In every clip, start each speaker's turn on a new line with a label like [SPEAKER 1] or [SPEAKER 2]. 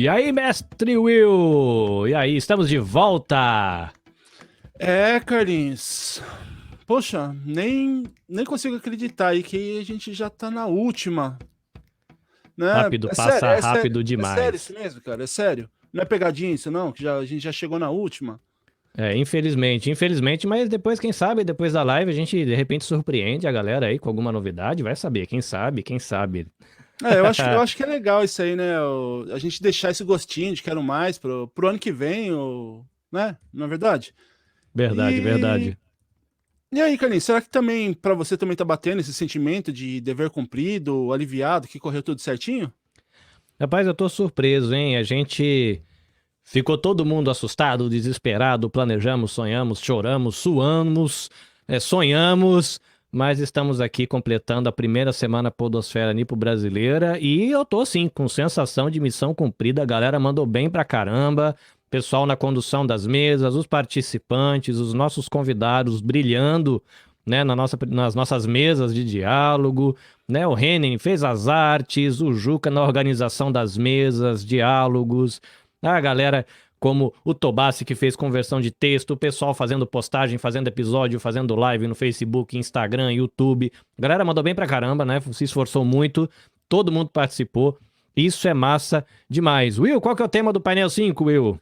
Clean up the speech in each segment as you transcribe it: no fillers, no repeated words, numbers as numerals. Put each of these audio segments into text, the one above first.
[SPEAKER 1] E aí, mestre Will? E aí, estamos de volta!
[SPEAKER 2] Carlinhos. Poxa, nem consigo acreditar aí que a gente já tá na última, né?
[SPEAKER 1] Rápido,
[SPEAKER 2] É sério,
[SPEAKER 1] passa
[SPEAKER 2] é sério,
[SPEAKER 1] rápido
[SPEAKER 2] é sério isso
[SPEAKER 1] demais.
[SPEAKER 2] mesmo, cara, é sério. Não é pegadinha isso não, que a gente já chegou na última.
[SPEAKER 1] Infelizmente, mas depois, quem sabe, depois da live, a gente de repente surpreende a galera aí com alguma novidade, vai saber, quem sabe, quem sabe.
[SPEAKER 2] Eu acho que é legal isso aí, né? A gente deixar esse gostinho de quero mais pro ano que vem, né? Não é verdade?
[SPEAKER 1] Verdade,
[SPEAKER 2] E,
[SPEAKER 1] verdade.
[SPEAKER 2] e aí, Carlinhos, será que também, pra você também tá batendo esse sentimento de dever cumprido, aliviado, que correu tudo certinho?
[SPEAKER 1] Rapaz, eu tô surpreso, hein? A gente ficou todo mundo assustado, desesperado, planejamos, sonhamos, choramos, suamos, sonhamos, mas estamos aqui completando a primeira semana Podosfera Nipo Brasileira e eu tô sim com sensação de missão cumprida. A galera mandou bem pra caramba. Pessoal na condução das mesas, os participantes, os nossos convidados brilhando, né, nas nossas mesas de diálogo, né? O Renan fez as artes, o Juca na organização das mesas, diálogos, a galera como o Tobassi que fez conversão de texto, o pessoal fazendo postagem, fazendo episódio, fazendo live no Facebook, Instagram, YouTube. A galera mandou bem pra caramba, né? Se esforçou muito, todo mundo participou. Isso é massa demais. Will, qual que é o tema do painel 5, Will?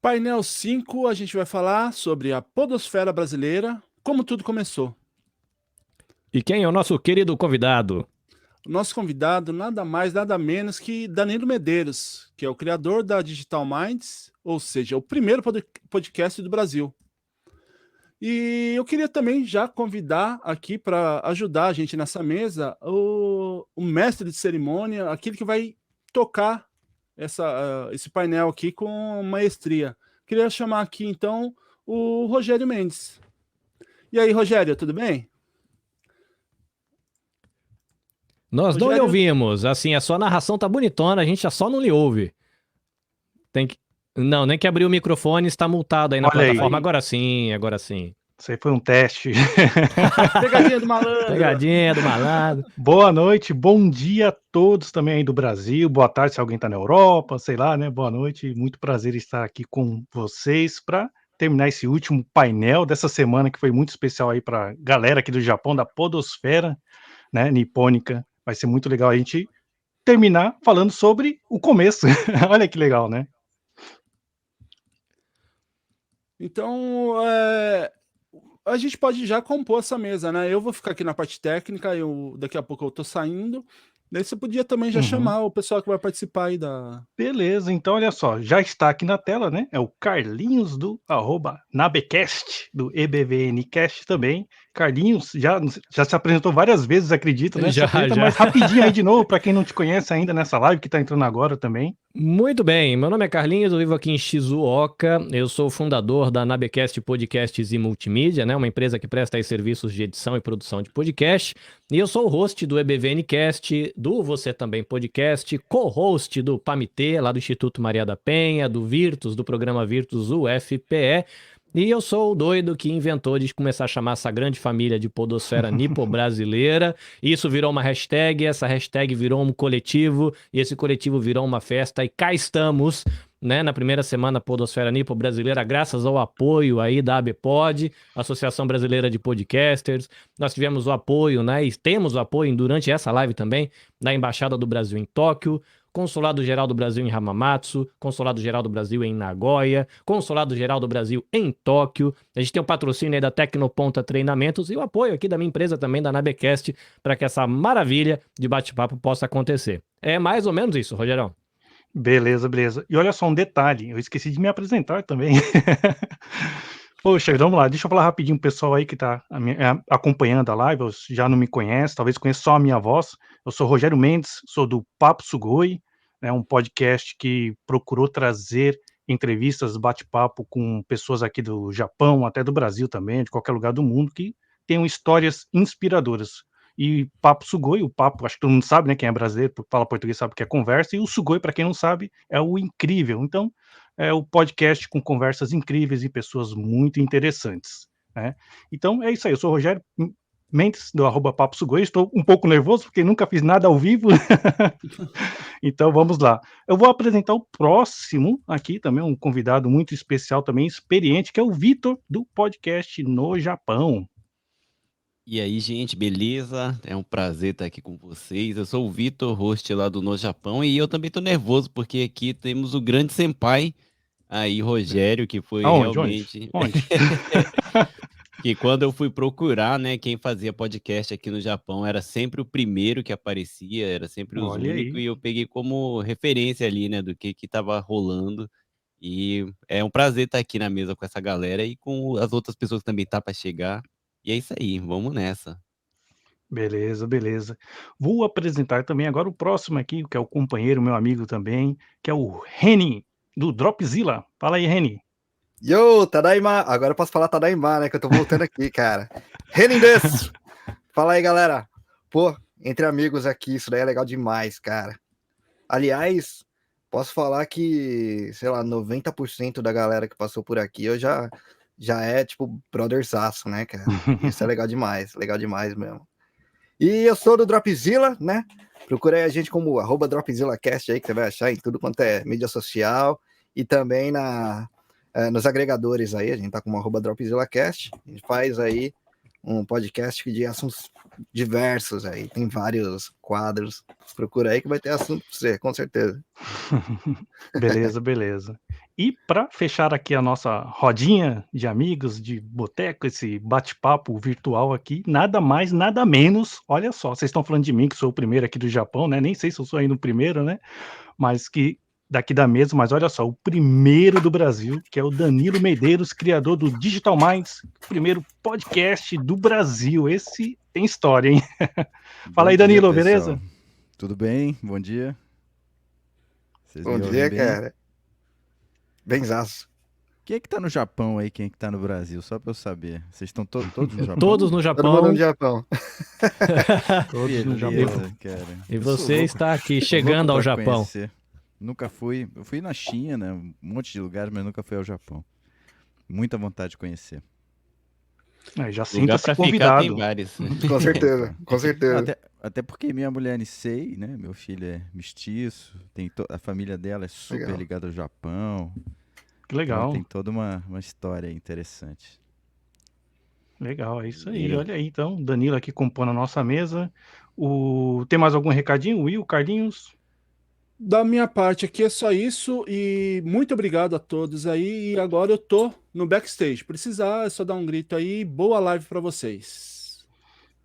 [SPEAKER 2] Painel 5, a gente vai falar sobre a podosfera brasileira, como tudo começou.
[SPEAKER 1] E quem é o nosso querido convidado?
[SPEAKER 2] O nosso convidado, nada mais, nada menos que Danilo Medeiros, que é o criador da Digital Minds, ou seja, o primeiro podcast do Brasil. E eu queria também já convidar aqui para ajudar a gente nessa mesa o mestre de cerimônia, aquele que vai tocar esse painel aqui com maestria. Queria chamar aqui então o Rogério Mendes. E aí, Rogério, tudo bem?
[SPEAKER 1] Nós não lhe
[SPEAKER 2] Rogério,
[SPEAKER 1] ouvimos. Assim, a sua narração tá bonitona, a gente já só não lhe ouve. Tem que. Não, nem que abrir o microfone, está multado aí na
[SPEAKER 3] Olha aí.
[SPEAKER 1] plataforma. Agora sim, agora sim.
[SPEAKER 3] Isso aí foi um teste.
[SPEAKER 2] pegadinha do malandro.
[SPEAKER 1] Pegadinha do malandro.
[SPEAKER 3] Boa noite, bom dia a todos também aí do Brasil. Boa tarde se alguém tá na Europa, sei lá, né? Boa noite. Muito prazer estar aqui com vocês para terminar esse último painel dessa semana que foi muito especial aí para galera aqui do Japão, da Podosfera, né, nipônica. Vai ser muito legal a gente terminar falando sobre o começo. Olha que legal, né?
[SPEAKER 2] Então, a gente pode já compor essa mesa, né? Eu vou ficar aqui na parte técnica, daqui a pouco eu tô saindo. Daí você podia também já chamar o pessoal que vai participar aí da.
[SPEAKER 3] Beleza, então olha só, já está aqui na tela, né? É o Carlinhos do @nabecast, do EBVNcast também. Carlinhos já se apresentou várias vezes, acredito, né? Se apresenta
[SPEAKER 1] Já.
[SPEAKER 3] mais rapidinho aí de novo, para quem não te conhece ainda nessa live, que está entrando agora também.
[SPEAKER 1] Muito bem, meu nome é Carlinhos, eu vivo aqui em Shizuoka, eu sou o fundador da Nabecast Podcasts e Multimídia, né, uma empresa que presta aí serviços de edição e produção de podcast, e eu sou o host do EBVNcast, do Você Também Podcast, co-host do PAMITê, lá do Instituto Maria da Penha, do Virtus, do programa Virtus UFPE, e eu sou o doido que inventou de começar a chamar essa grande família de podosfera nipo-brasileira. Isso virou uma hashtag, essa hashtag virou um coletivo, e esse coletivo virou uma festa, e cá estamos, né, na primeira semana Podosfera Nipo-Brasileira, graças ao apoio aí da ABPOD, Associação Brasileira de Podcasters. Nós tivemos o apoio, né, e temos o apoio durante essa live também, da Embaixada do Brasil em Tóquio, Consulado Geral do Brasil em Hamamatsu, Consulado Geral do Brasil em Nagoya, Consulado Geral do Brasil em Tóquio. A gente tem o patrocínio aí da Tecnoponta Treinamentos e o apoio aqui da minha empresa também, da Nabecast, para que essa maravilha de bate-papo possa acontecer. É mais ou menos isso, Rogerão.
[SPEAKER 3] Beleza, beleza. E olha só um detalhe, eu esqueci de me apresentar também. Poxa, vamos lá, deixa eu falar rapidinho pro pessoal aí que está acompanhando a live, ou já não me conhece, talvez conheça só a minha voz. Eu sou Rogério Mendes, sou do Papo Sugoi, né, um podcast que procurou trazer entrevistas, bate-papo com pessoas aqui do Japão, até do Brasil também, de qualquer lugar do mundo, que tenham histórias inspiradoras. E Papo Sugoi, o papo, acho que todo mundo sabe, né, quem é brasileiro, fala português sabe que é conversa, e o Sugoi, para quem não sabe, é o incrível. Então, é o podcast com conversas incríveis e pessoas muito interessantes, né? Então, é isso aí, eu sou o Rogério Mendes, do @Papo Sugoi, estou um pouco nervoso, porque nunca fiz nada ao vivo, Então vamos lá. Eu vou apresentar o próximo aqui também, um convidado muito especial também, experiente, que é o Vitor, do podcast No Japão.
[SPEAKER 4] E aí, gente, beleza? É um prazer estar aqui com vocês. Eu sou o Vitor, host lá do No Japão, e eu também tô nervoso porque aqui temos o grande senpai aí, Rogério, que foi
[SPEAKER 3] Aonde?
[SPEAKER 4] realmente
[SPEAKER 3] Onde?
[SPEAKER 4] que quando eu fui procurar, né, quem fazia podcast aqui no Japão, era sempre o primeiro que aparecia, era sempre os
[SPEAKER 3] Olha
[SPEAKER 4] únicos,
[SPEAKER 3] aí.
[SPEAKER 4] e eu peguei como referência ali, né, do que tava rolando. E é um prazer estar aqui na mesa com essa galera e com as outras pessoas que também tá para chegar. E é isso aí, vamos nessa.
[SPEAKER 3] Beleza, beleza. Vou apresentar também agora o próximo aqui, que é o companheiro, meu amigo também, que é o Reni, do Dropzilla. Fala aí, Reni.
[SPEAKER 5] Yo, Tadaima! Agora eu posso falar Tadaima, né? Que eu tô voltando aqui, cara. Renin desu! Fala aí, galera. Pô, entre amigos aqui, isso daí é legal demais, cara. Aliás, posso falar que, sei lá, 90% da galera que passou por aqui eu já é, tipo, brotherzaço, né, cara? Isso é legal demais mesmo. E eu sou do Dropzilla, né? Procura aí a gente como @DropzillaCast aí, que você vai achar em tudo quanto é mídia social e também nos agregadores aí, a gente tá como @DropzillaCast, a gente faz aí um podcast de assuntos diversos aí, tem vários quadros, procura aí que vai ter assunto pra você, com certeza.
[SPEAKER 3] Beleza, beleza. E para fechar aqui a nossa rodinha de amigos, de boteco, esse bate-papo virtual aqui, nada mais, nada menos, olha só, vocês estão falando de mim, que sou o primeiro aqui do Japão, né? Nem sei se eu sou ainda o primeiro, né? Mas que daqui da mesa, mas olha só, o primeiro do Brasil, que é o Danilo Medeiros, criador do Digital Minds, primeiro podcast do Brasil. Esse tem história, hein? Fala aí,
[SPEAKER 6] Bom dia,
[SPEAKER 3] Danilo,
[SPEAKER 6] pessoal.
[SPEAKER 3] beleza?
[SPEAKER 6] Tudo bem? Bom dia. Vocês
[SPEAKER 5] Bom
[SPEAKER 6] me ouvem
[SPEAKER 5] dia,
[SPEAKER 6] bem?
[SPEAKER 5] cara. Benzaço.
[SPEAKER 6] Quem é que tá no Japão aí? Quem é que tá no Brasil? Só pra eu saber. Vocês estão todos no Japão?
[SPEAKER 1] Todos no
[SPEAKER 5] Todo mundo
[SPEAKER 1] Japão.
[SPEAKER 5] no Japão.
[SPEAKER 3] Todos no Japão.
[SPEAKER 6] Beleza, cara.
[SPEAKER 1] E
[SPEAKER 6] Eu sou
[SPEAKER 1] você
[SPEAKER 6] louco-
[SPEAKER 1] está aqui
[SPEAKER 6] louco
[SPEAKER 1] chegando ao
[SPEAKER 6] pra
[SPEAKER 1] Japão.
[SPEAKER 6] conhecer. Nunca fui. Eu fui na China, um monte de lugares, mas nunca fui ao Japão. Muita vontade de conhecer.
[SPEAKER 3] Já
[SPEAKER 4] Lugar
[SPEAKER 3] sinta-se
[SPEAKER 4] para ficar
[SPEAKER 3] convidado.
[SPEAKER 4] tem vários.
[SPEAKER 5] Com certeza, com certeza.
[SPEAKER 6] Até porque minha mulher é Nisei, né? Meu filho é mestiço. A família dela é super
[SPEAKER 5] Legal.
[SPEAKER 6] ligada ao Japão.
[SPEAKER 3] Que
[SPEAKER 6] Então
[SPEAKER 3] legal,
[SPEAKER 6] tem toda uma história interessante.
[SPEAKER 3] legal, é isso aí.
[SPEAKER 4] Legal.
[SPEAKER 3] Olha aí, então, Danilo aqui compondo a nossa mesa. Tem mais algum recadinho? Will, Carlinhos?
[SPEAKER 2] Da minha parte aqui é só isso e muito obrigado a todos aí. E agora eu tô no backstage. Precisar, é só dar um grito aí. Boa live para vocês.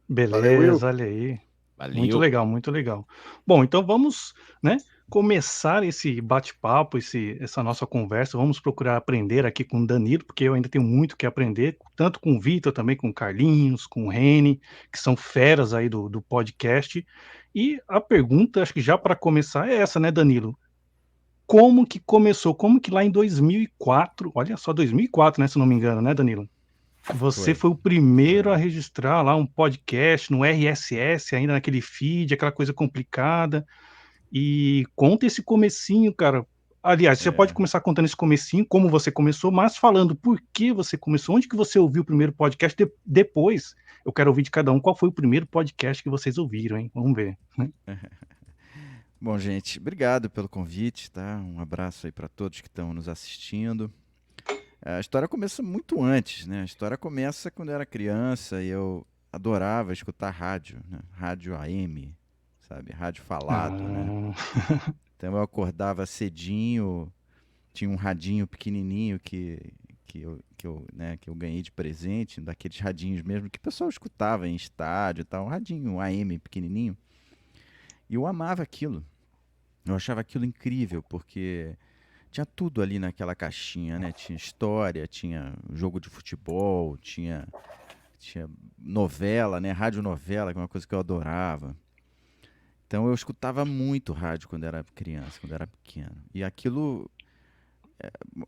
[SPEAKER 5] Valeu, Will.
[SPEAKER 3] Beleza, olha aí. Muito
[SPEAKER 4] Valeu.
[SPEAKER 3] legal, muito legal. Bom, então vamos, né, começar esse bate-papo, essa nossa conversa. Vamos procurar aprender aqui com o Danilo, porque eu ainda tenho muito que aprender, tanto com o Vitor, também com o Carlinhos, com o Reni, que são feras aí do podcast. E a pergunta, acho que já para começar, é essa, né, Danilo? Como que começou? Como que lá em 2004, olha só, 2004, né, se não me engano, né, Danilo? Você foi o primeiro a registrar lá um podcast no RSS, ainda naquele feed, aquela coisa complicada. E conta esse comecinho, cara. Aliás, você pode começar contando esse comecinho, como você começou, mas falando por que você começou, onde que você ouviu o primeiro podcast. Depois, eu quero ouvir de cada um qual foi o primeiro podcast que vocês ouviram, hein? Vamos ver.
[SPEAKER 6] Bom, gente, obrigado pelo convite, tá? Um abraço aí para todos que estão nos assistindo. A história começa muito antes, né? A história começa quando eu era criança e eu adorava escutar rádio, né? Rádio AM, sabe? Rádio falado, né? Então eu acordava cedinho, tinha um radinho pequenininho que eu ganhei de presente, daqueles radinhos mesmo que o pessoal escutava em estádio e tal, um radinho AM pequenininho. E eu amava aquilo. Eu achava aquilo incrível, porque tinha tudo ali naquela caixinha, né? Tinha história, tinha jogo de futebol, tinha novela, né? Radionovela, que é uma coisa que eu adorava. Então eu escutava muito rádio quando era criança, quando era pequeno. E aquilo,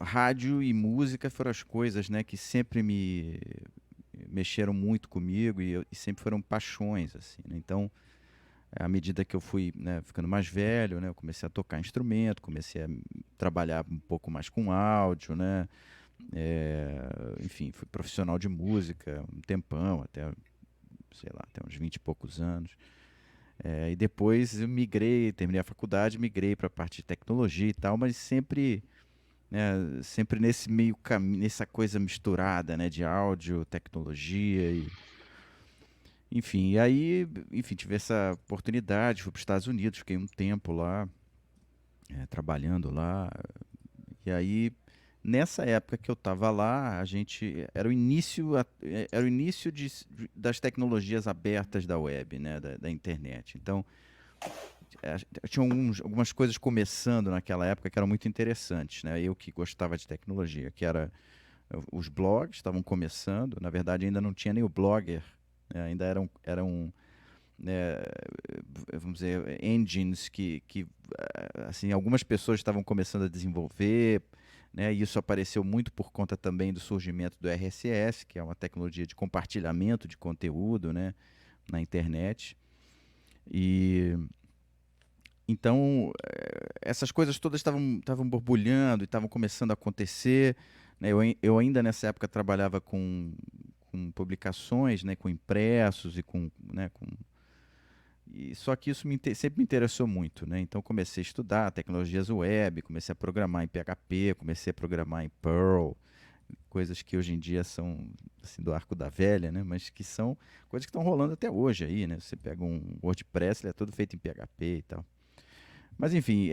[SPEAKER 6] rádio e música foram as coisas, né, que sempre me mexeram muito comigo e sempre foram paixões, assim, né? Então, à medida que eu fui, né, ficando mais velho, né, eu comecei a tocar instrumento, comecei a trabalhar um pouco mais com áudio, né, enfim, fui profissional de música um tempão, até, sei lá, até uns 20 e poucos anos. E depois eu migrei, terminei a faculdade, migrei para a parte de tecnologia e tal, mas sempre, né, sempre nesse meio caminho, nessa coisa misturada, né, de áudio, tecnologia enfim, e aí, enfim, tive essa oportunidade, fui para os Estados Unidos, fiquei um tempo lá, trabalhando lá, e aí nessa época que eu estava lá, a gente era o início das tecnologias abertas da web, né, da internet. Então, tinha algumas coisas começando naquela época que eram muito interessantes, né? Eu que gostava de tecnologia, que era os blogs estavam começando. Na verdade, ainda não tinha nem o Blogger, né? Ainda eram né, vamos dizer, engines que assim, algumas pessoas estavam começando a desenvolver, né? E isso apareceu muito por conta também do surgimento do RSS, que é uma tecnologia de compartilhamento de conteúdo, né, na internet. E então, essas coisas todas estavam borbulhando e estavam começando a acontecer, né? Eu ainda nessa época trabalhava com publicações, né, com impressos e só que isso sempre me interessou muito, né? Então comecei a estudar tecnologias web, comecei a programar em PHP, comecei a programar em Perl, coisas que hoje em dia são assim, do arco da velha, né? Mas que são coisas que estão rolando até hoje aí, né? Você pega um WordPress, ele é todo feito em PHP e tal. Mas enfim,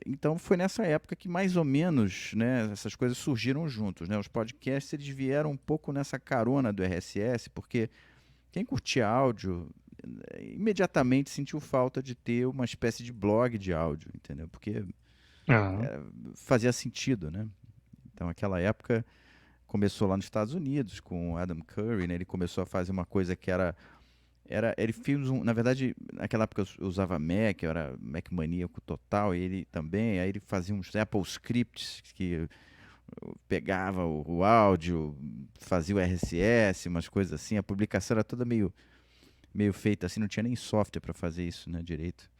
[SPEAKER 6] então foi nessa época que mais ou menos, né, essas coisas surgiram juntos, né? Os podcasts eles vieram um pouco nessa carona do RSS, porque quem curtia áudio imediatamente sentiu falta de ter uma espécie de blog de áudio, entendeu? Porque
[SPEAKER 3] Aham.
[SPEAKER 6] fazia sentido, né? Então, aquela época começou lá nos Estados Unidos com o Adam Curry, né? Ele começou a fazer uma coisa que ele fez na verdade, naquela época eu usava Mac, eu era Mac maníaco total, e ele também, aí ele fazia uns Apple Scripts que pegava o áudio, fazia o RSS, umas coisas assim, a publicação era toda meio feita assim, não tinha nem software para fazer isso, né, direito.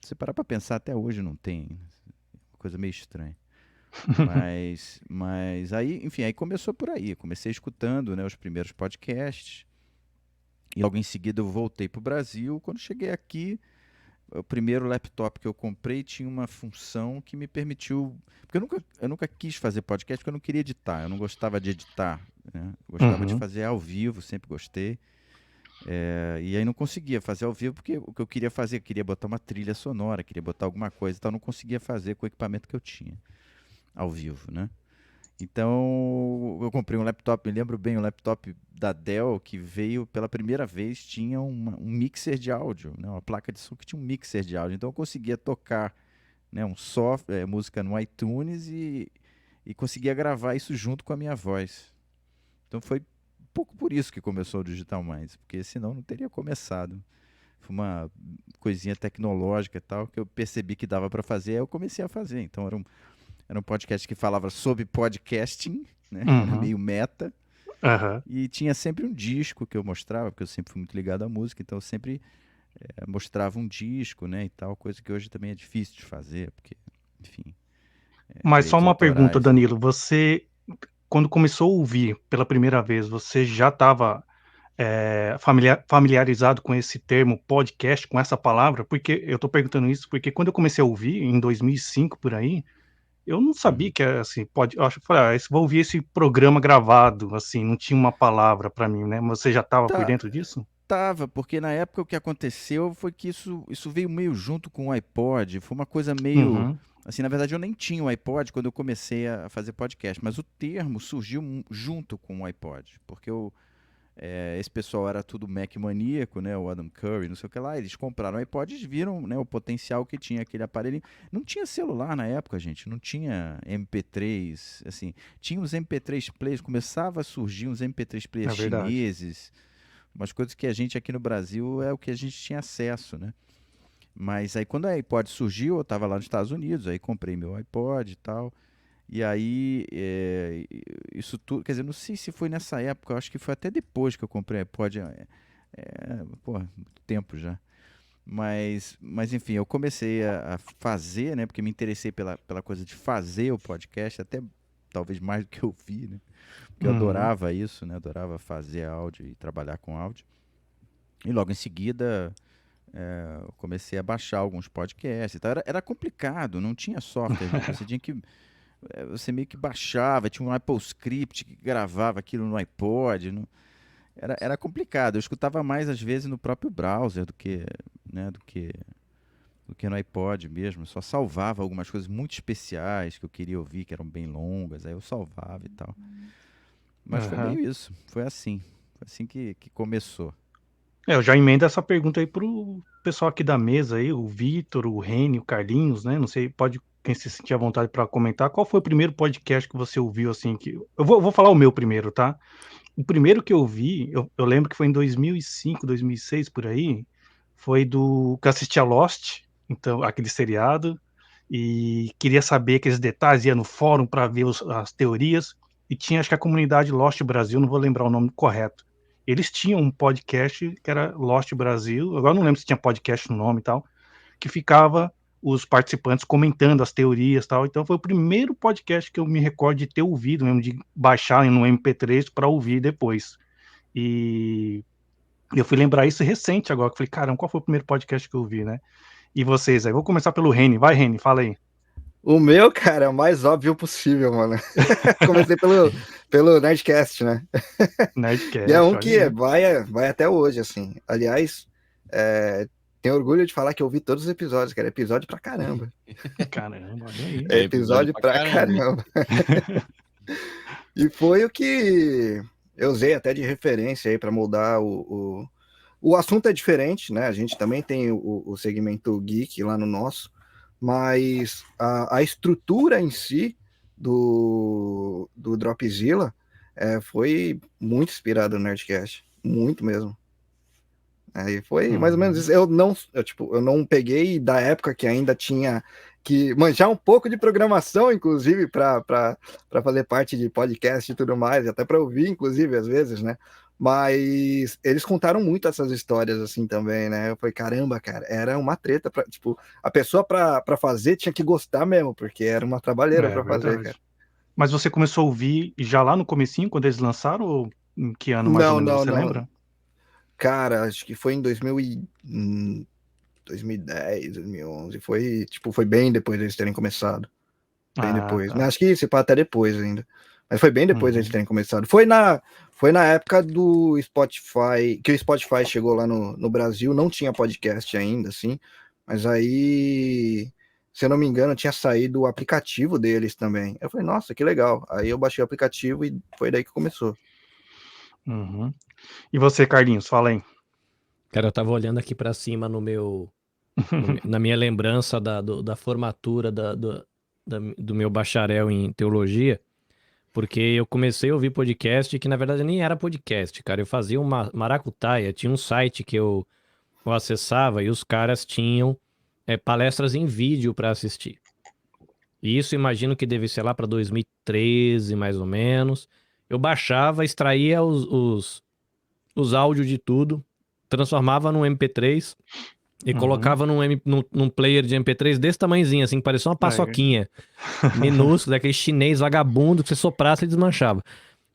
[SPEAKER 6] Se você parar para pensar, até hoje não tem, uma coisa meio estranha. Mas aí, enfim, aí começou por aí. Comecei escutando, né, os primeiros podcasts. E logo em seguida eu voltei para o Brasil. Quando cheguei aqui, o primeiro laptop que eu comprei tinha uma função que me permitiu... Porque eu nunca quis fazer podcast porque eu não queria editar. Eu não gostava de editar, né? Eu gostava de fazer ao vivo, sempre gostei. E aí não conseguia fazer ao vivo porque o que eu queria fazer, eu queria botar uma trilha sonora, queria botar alguma coisa, então eu não conseguia fazer com o equipamento que eu tinha ao vivo, né? Então eu comprei um laptop, me lembro bem, um laptop da Dell que veio pela primeira vez, tinha um mixer de áudio, né? Uma placa de som que tinha um mixer de áudio, então eu conseguia tocar, né, música no iTunes e conseguia gravar isso junto com a minha voz. Então foi um pouco por isso que começou o Digital Minds, porque senão não teria começado. Foi uma coisinha tecnológica e tal, que eu percebi que dava para fazer, aí eu comecei a fazer. Então era um podcast que falava sobre podcasting, né? Era meio meta.
[SPEAKER 3] Aham.
[SPEAKER 6] E tinha sempre um disco que eu mostrava, porque eu sempre fui muito ligado à música, então eu sempre mostrava um disco, né, e tal, coisa que hoje também é difícil de fazer, porque, enfim,
[SPEAKER 3] Mas só
[SPEAKER 6] direitos
[SPEAKER 3] uma pergunta,
[SPEAKER 6] autorais.
[SPEAKER 3] Danilo. Você, quando começou a ouvir pela primeira vez, você já estava familiarizado com esse termo podcast, com essa palavra? Porque eu estou perguntando isso porque quando eu comecei a ouvir, em 2005, por aí, eu não sabia
[SPEAKER 6] Uhum.
[SPEAKER 3] que era assim, eu acho que falei, vou ouvir esse programa gravado, assim, não tinha uma palavra para mim, né? Você já estava por
[SPEAKER 6] Tá,
[SPEAKER 3] dentro disso?
[SPEAKER 6] tava, porque na época o que aconteceu foi que isso veio meio junto com o iPod, foi uma coisa meio...
[SPEAKER 3] Uhum.
[SPEAKER 6] Assim, na verdade eu nem tinha o iPod quando eu comecei a fazer podcast, mas o termo surgiu junto com o iPod, porque esse pessoal era tudo Mac maníaco, né? O Adam Curry, não sei o que lá. Eles compraram o iPod e viram, né, o potencial que tinha aquele aparelho. Não tinha celular na época, gente. Não tinha MP3, assim. Tinha os MP3 players, começava a surgir uns MP3
[SPEAKER 3] É
[SPEAKER 6] players
[SPEAKER 3] verdade.
[SPEAKER 6] chineses, umas coisas que a gente aqui no Brasil é o que a gente tinha acesso, né? Mas aí quando a iPod surgiu, eu estava lá nos Estados Unidos, aí comprei meu iPod e tal. E aí, isso tudo, quer dizer, não sei se foi nessa época, eu acho que foi até depois que eu comprei iPod, pô, muito tempo já. Mas enfim, eu comecei a fazer, né, porque me interessei pela coisa de fazer o podcast, até talvez mais do que eu vi, né, porque eu
[SPEAKER 3] Uhum.
[SPEAKER 6] adorava isso, né, adorava fazer áudio e trabalhar com áudio. E logo em seguida, eu comecei a baixar alguns podcasts e tal. Era complicado, não tinha software. Você tinha que. Você meio que baixava, tinha um Apple Script que gravava aquilo no iPod. Era complicado. Eu escutava mais, às vezes, no próprio browser do que, né, do que no iPod mesmo. Eu só salvava algumas coisas muito especiais que eu queria ouvir, que eram bem longas. Aí eu salvava e tal. Mas foi
[SPEAKER 3] Aham.
[SPEAKER 6] meio isso. Foi assim. Foi assim que começou.
[SPEAKER 3] Eu já emendo essa pergunta aí pro pessoal aqui da mesa aí, o Vitor, o Reni, o Carlinhos, né? Não sei, quem se sentir à vontade para comentar. Qual foi o primeiro podcast que você ouviu assim que eu vou falar o meu primeiro, tá? O primeiro que eu vi, eu lembro que foi em 2005, 2006 por aí, foi do que eu assistia Lost, então aquele seriado, e queria saber aqueles detalhes, ia no fórum para ver as teorias, e tinha acho que a comunidade Lost Brasil, não vou lembrar o nome correto. Eles tinham um podcast que era Lost Brasil, agora não lembro se tinha podcast no nome e tal, que ficava os participantes comentando as teorias e tal. Então foi o primeiro podcast que eu me recordo de ter ouvido, mesmo de baixar no MP3 para ouvir depois. E eu fui lembrar isso recente agora, que eu falei, caramba, qual foi o primeiro podcast que eu ouvi, né? E vocês aí? Vou começar pelo Reni. Vai, Reni, fala aí.
[SPEAKER 5] O meu, cara, é o mais óbvio possível, mano. Comecei pelo Nerdcast, né? E é
[SPEAKER 3] Nerdcast,
[SPEAKER 5] um
[SPEAKER 3] olha
[SPEAKER 5] que
[SPEAKER 3] aí.
[SPEAKER 5] vai até hoje, assim. Aliás, tenho orgulho de falar que eu ouvi todos os episódios, cara. Episódio pra caramba.
[SPEAKER 3] Caramba, olha aí.
[SPEAKER 5] É episódio pra caramba. E foi o que eu usei até de referência aí para moldar o assunto é diferente, né? A gente também tem o segmento geek lá no nosso, mas a estrutura em si do Dropzilla foi muito inspirada no Nerdcast, muito mesmo. Aí foi mais ou menos isso. Eu não peguei da época que ainda tinha que manjar um pouco de programação, inclusive, para fazer parte de podcast e tudo mais, até para ouvir, inclusive, às vezes, né? Mas eles contaram muito essas histórias assim também, né? Eu falei, caramba, cara, era uma treta para, tipo, a pessoa para fazer tinha que gostar mesmo, porque era uma trabalheira para fazer,
[SPEAKER 3] Verdade.
[SPEAKER 5] cara.
[SPEAKER 3] Mas você começou a ouvir já lá no comecinho, quando eles lançaram, ou em que ano mais ou
[SPEAKER 5] Não,
[SPEAKER 3] menos,
[SPEAKER 5] não,
[SPEAKER 3] você
[SPEAKER 5] não.
[SPEAKER 3] lembra?
[SPEAKER 5] Cara, acho que foi em 2010, 2011. Foi bem depois deles terem começado. Bem
[SPEAKER 3] Ah,
[SPEAKER 5] depois.
[SPEAKER 3] tá.
[SPEAKER 5] Acho que se pá até depois ainda. Mas foi bem depois deles
[SPEAKER 3] Uhum.
[SPEAKER 5] terem começado. Foi na época do Spotify, que o Spotify chegou lá no Brasil, não tinha podcast ainda, assim. Mas aí, se eu não me engano, tinha saído o aplicativo deles também. Eu falei, nossa, que legal. Aí eu baixei o aplicativo e foi daí que começou.
[SPEAKER 3] Uhum. E você, Carlinhos, fala aí.
[SPEAKER 1] Cara, eu tava olhando aqui pra cima na minha lembrança da formatura do meu bacharel em teologia, porque eu comecei a ouvir podcast que na verdade nem era podcast, cara. Eu fazia uma maracutaia, tinha um site que eu acessava e os caras tinham palestras em vídeo pra assistir. E isso imagino que deve ser lá pra 2013, mais ou menos. Eu baixava, extraía os áudios de tudo, transformava num MP3 e colocava num player de MP3 desse tamanhozinho, assim, que parecia uma paçoquinha. Minúsculo, aquele chinês vagabundo que você soprasse e desmanchava.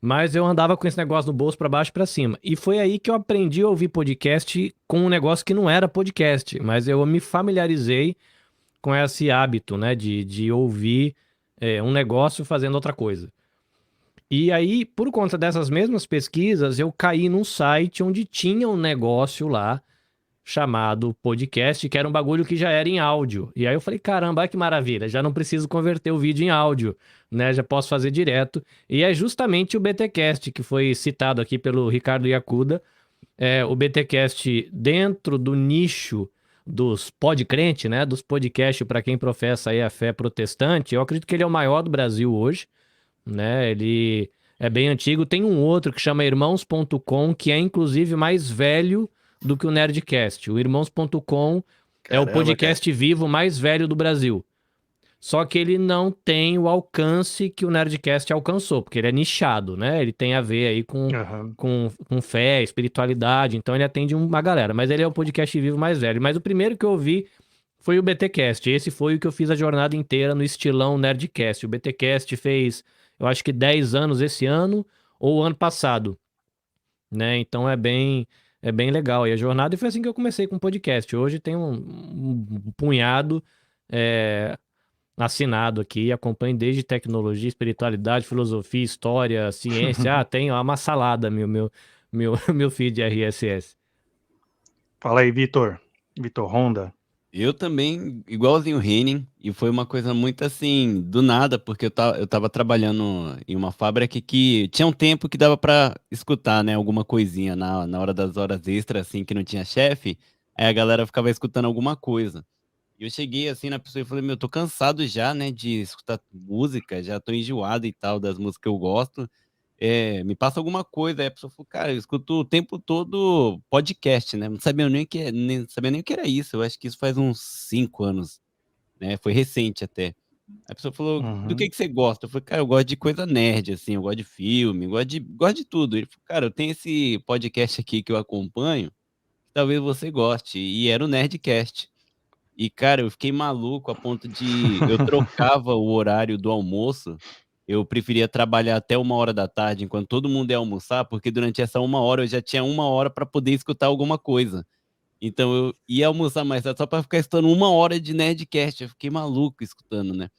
[SPEAKER 1] Mas eu andava com esse negócio no bolso pra baixo e pra cima. E foi aí que eu aprendi a ouvir podcast com um negócio que não era podcast, mas eu me familiarizei com esse hábito, né, de ouvir um negócio fazendo outra coisa. E aí, por conta dessas mesmas pesquisas, eu caí num site onde tinha um negócio lá chamado podcast, que era um bagulho que já era em áudio. E aí eu falei, caramba, olha que maravilha, já não preciso converter o vídeo em áudio, né? Já posso fazer direto. E é justamente o BTcast, que foi citado aqui pelo Ricardo Yakuda. O BTcast dentro do nicho dos podcrente, né? Dos podcasts para quem professa aí a fé protestante. Eu acredito que ele é o maior do Brasil hoje, né? Ele é bem antigo. Tem um outro que chama Irmãos.com, que é inclusive mais velho do que o Nerdcast. O Irmãos.com é o
[SPEAKER 5] Caramba,
[SPEAKER 1] podcast vivo mais velho do Brasil. Só que ele não tem o alcance que o Nerdcast alcançou, porque ele é nichado, né? Ele tem a ver aí com fé, espiritualidade, então ele atende uma galera. Mas ele é o podcast vivo mais velho. Mas o primeiro que eu ouvi foi o BTcast. Esse foi o que eu fiz a jornada inteira no estilão Nerdcast. O BTcast fez, eu acho que 10 anos esse ano ou ano passado, né? Então é bem é bem legal. E a jornada, e foi assim que eu comecei com podcast. Hoje tem um punhado assinado aqui, acompanho desde tecnologia, espiritualidade, filosofia, história, ciência. Tem uma salada, meu feed de RSS.
[SPEAKER 3] Fala aí, Vitor. Vitor Honda.
[SPEAKER 4] Eu também, igualzinho o Henning, e foi uma coisa muito assim, do nada, porque eu tava trabalhando em uma fábrica que tinha um tempo que dava pra escutar, né, alguma coisinha na hora das horas extras, assim, que não tinha chefe, aí a galera ficava escutando alguma coisa. E eu cheguei assim na pessoa e falei, meu, tô cansado já, né, de escutar música, já tô enjoado e tal das músicas que eu gosto. Me passa alguma coisa. Aí a pessoa falou, cara, eu escuto o tempo todo podcast, né? Não sabia nem nem sabia nem o que era isso. Eu acho que isso faz uns 5 anos, né? Foi recente até. Aí a pessoa falou, do
[SPEAKER 3] Uhum.
[SPEAKER 4] que você gosta? Eu falei, cara, eu gosto de coisa nerd, assim, eu gosto de filme, gosto de tudo. Ele falou, cara, eu tenho esse podcast aqui que eu acompanho, que talvez você goste. E era o Nerdcast. E, cara, eu fiquei maluco a ponto de eu trocava o horário do almoço. Eu preferia trabalhar até 1 hora da tarde, enquanto todo mundo ia almoçar, porque durante essa 1 hora eu já tinha 1 hora para poder escutar alguma coisa. Então eu ia almoçar mais tarde só para ficar escutando 1 hora de Nerdcast. Eu fiquei maluco escutando, né?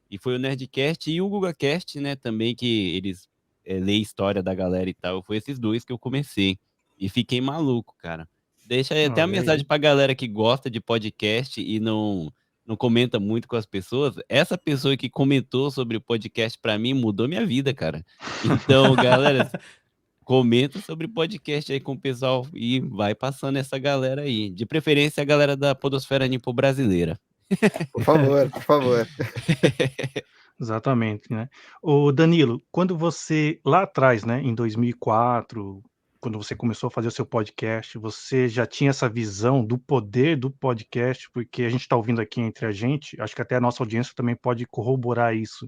[SPEAKER 4] E foi o Nerdcast e o GugaCast, né, também, que eles lê história da galera e tal. Foi esses dois que eu comecei. E fiquei maluco, cara. Deixa aí até a
[SPEAKER 3] Olha
[SPEAKER 4] mensagem
[SPEAKER 3] aí.
[SPEAKER 4] pra galera que gosta de podcast e não comenta muito com as pessoas. Essa pessoa que comentou sobre o podcast pra mim mudou minha vida, cara. Então, galera, comenta sobre podcast aí com o pessoal e vai passando essa galera aí. De preferência, a galera da Podosfera Nipo brasileira.
[SPEAKER 5] Por favor, por favor.
[SPEAKER 3] Exatamente, né. Ô Danilo, quando você lá atrás, né, em 2004, quando você começou a fazer o seu podcast, você já tinha essa visão do poder do podcast? Porque a gente está ouvindo aqui entre a gente, acho que até a nossa audiência também pode corroborar isso,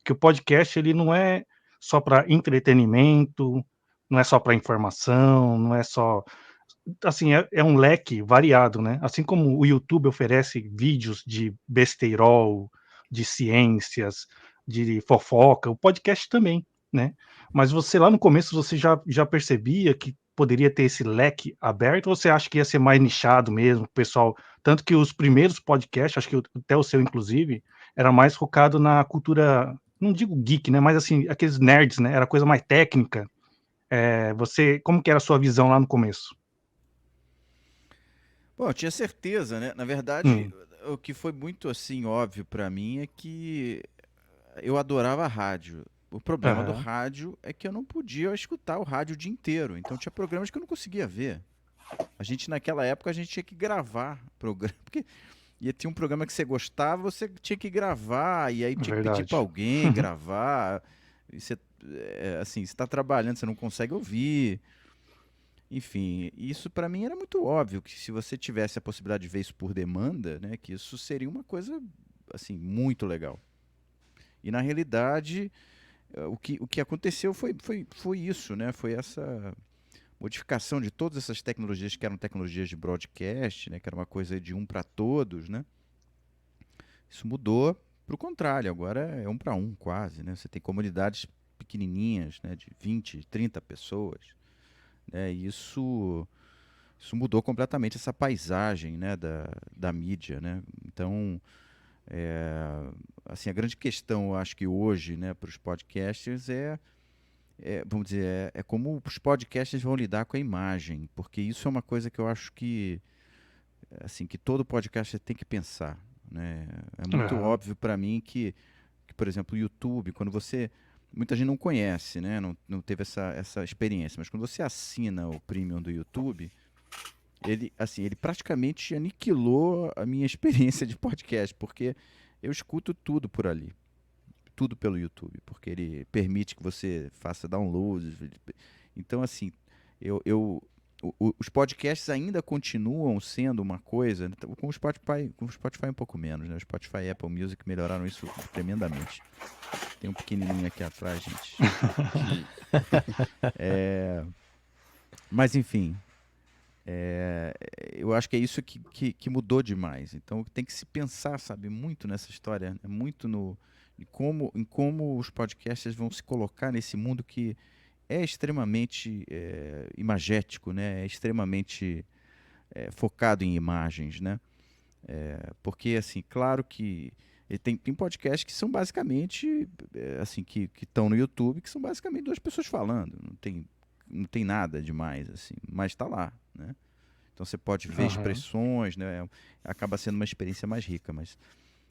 [SPEAKER 3] que o podcast ele não é só para entretenimento, não é só para informação, não é só assim, é um leque variado, né. Assim como o YouTube oferece vídeos de besteirol, de ciências, de fofoca, o podcast também, né. Mas você lá no começo, você já percebia que poderia ter esse leque aberto ou você acha que ia ser mais nichado mesmo, o pessoal tanto que os primeiros podcasts, acho que até o seu inclusive, era mais focado na cultura, não digo geek, né, mas assim, aqueles nerds, né, era coisa mais técnica. Você como que era a sua visão lá no começo?
[SPEAKER 6] Bom, eu tinha certeza, né? Na verdade,
[SPEAKER 3] Hum.
[SPEAKER 6] o que foi muito assim óbvio pra mim é que eu adorava rádio. O problema do
[SPEAKER 3] Aham.
[SPEAKER 6] rádio é que eu não podia escutar o rádio o dia inteiro. Então tinha programas que eu não conseguia ver. A gente naquela época a gente tinha que gravar programa, porque tinha um programa que você gostava, você tinha que gravar e aí tinha que pedir pra
[SPEAKER 3] Verdade.
[SPEAKER 6] alguém gravar. E você, assim, você tá trabalhando, você não consegue ouvir. Enfim, isso para mim era muito óbvio que se você tivesse a possibilidade de ver isso por demanda, né, que isso seria uma coisa assim muito legal. E na realidade, o que aconteceu foi isso, né? Foi essa modificação de todas essas tecnologias que eram tecnologias de broadcast, né, que era uma coisa de um para todos, né? Isso mudou para o contrário, agora é um para um quase, né? Você tem comunidades pequenininhas, né, de 20, 30 pessoas, né? E isso mudou completamente essa paisagem, né, da mídia, né? Então, assim, a grande questão, eu acho que hoje, né, para os podcasters vamos dizer, é como os podcasters vão lidar com a imagem, porque isso é uma coisa que eu acho que, assim, que todo podcaster tem que pensar, né? É muito
[SPEAKER 3] Aham.
[SPEAKER 6] óbvio para mim que, por exemplo, o YouTube, quando você muita gente não conhece, né? Não teve essa experiência, mas quando você assina o Premium do YouTube, ele praticamente aniquilou a minha experiência de podcast, porque eu escuto tudo por ali, tudo pelo YouTube, porque ele permite que você faça downloads. Então, assim, os podcasts ainda continuam sendo uma coisa, com o Spotify um pouco menos, né? O Spotify e Apple Music melhoraram isso tremendamente. Tem um pequenininho aqui atrás, gente. Mas, enfim, eu acho que é isso que mudou demais. Então tem que se pensar, sabe, muito nessa história, muito em como os podcasters vão se colocar nesse mundo que é extremamente imagético, né? É extremamente focado em imagens, né? Porque, assim, claro que tem podcasts que são basicamente, assim, que estão no YouTube, que são basicamente duas pessoas falando. Não tem nada demais, assim, mas está lá, né? Então você pode ver
[SPEAKER 3] Aham.
[SPEAKER 6] expressões, né? Acaba sendo uma experiência mais rica, mas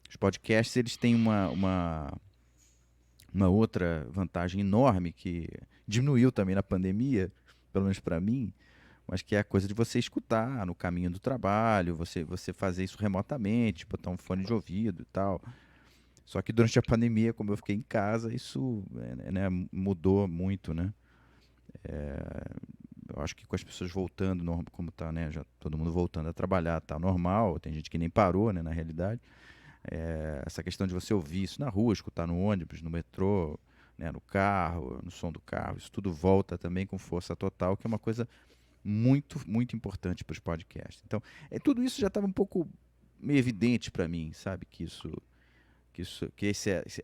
[SPEAKER 6] os podcasts, eles têm uma outra vantagem enorme que diminuiu também na pandemia, pelo menos para mim, mas que é a coisa de você escutar no caminho do trabalho, você fazer isso remotamente, botar um fone de ouvido e tal. Só que durante a pandemia, como eu fiquei em casa, isso né, mudou muito, né? Eu acho que com as pessoas voltando, como tá, né? Já todo mundo voltando a trabalhar, tá normal. Tem gente que nem parou, né? Na realidade, essa questão de você ouvir isso na rua, escutar no ônibus, no metrô, né? No carro, no som do carro, isso tudo volta também com força total, que é uma coisa muito, muito importante para os podcasts. Então, tudo isso já estava um pouco meio evidente para mim, sabe?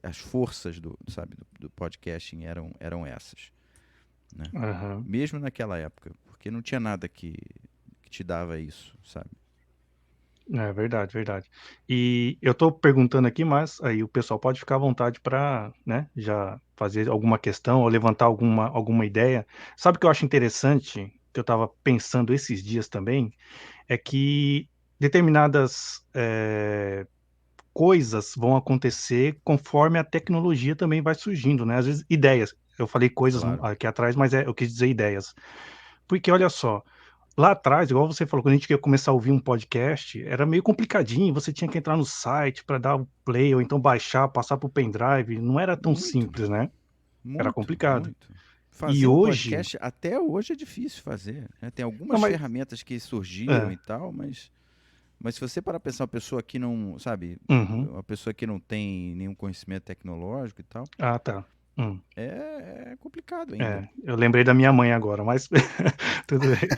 [SPEAKER 6] As forças do podcasting eram essas, né?
[SPEAKER 3] Aham.
[SPEAKER 6] Mesmo naquela época, porque não tinha nada que te dava isso, sabe?
[SPEAKER 3] É verdade, verdade. E eu tô perguntando aqui, mas aí o pessoal pode ficar à vontade para, né, já fazer alguma questão ou levantar alguma ideia. Sabe o que eu acho interessante, que eu estava pensando esses dias também, é que determinadas, coisas vão acontecer conforme a tecnologia também vai surgindo, né, às vezes ideias. Eu falei coisas
[SPEAKER 6] Claro.
[SPEAKER 3] aqui atrás, mas eu quis dizer ideias. Porque olha só, lá atrás, igual você falou, quando a gente ia começar a ouvir um podcast, era meio complicadinho, você tinha que entrar no site para dar o play ou então baixar, passar para o pendrive, não era tão
[SPEAKER 6] Muito,
[SPEAKER 3] simples, né, era
[SPEAKER 6] muito,
[SPEAKER 3] complicado.
[SPEAKER 6] muito.
[SPEAKER 3] E
[SPEAKER 6] Fazer um
[SPEAKER 3] hoje
[SPEAKER 6] podcast até hoje é difícil fazer, né? Tem
[SPEAKER 3] não,
[SPEAKER 6] algumas
[SPEAKER 3] mas
[SPEAKER 6] ferramentas que surgiram
[SPEAKER 3] é,
[SPEAKER 6] e tal, mas se você parar pra pensar, uma pessoa que não, sabe,
[SPEAKER 3] uhum.
[SPEAKER 6] uma pessoa que não tem nenhum conhecimento tecnológico e tal,
[SPEAKER 3] Ah, tá.
[SPEAKER 6] é complicado ainda.
[SPEAKER 3] Eu lembrei da minha mãe agora, mas tudo bem.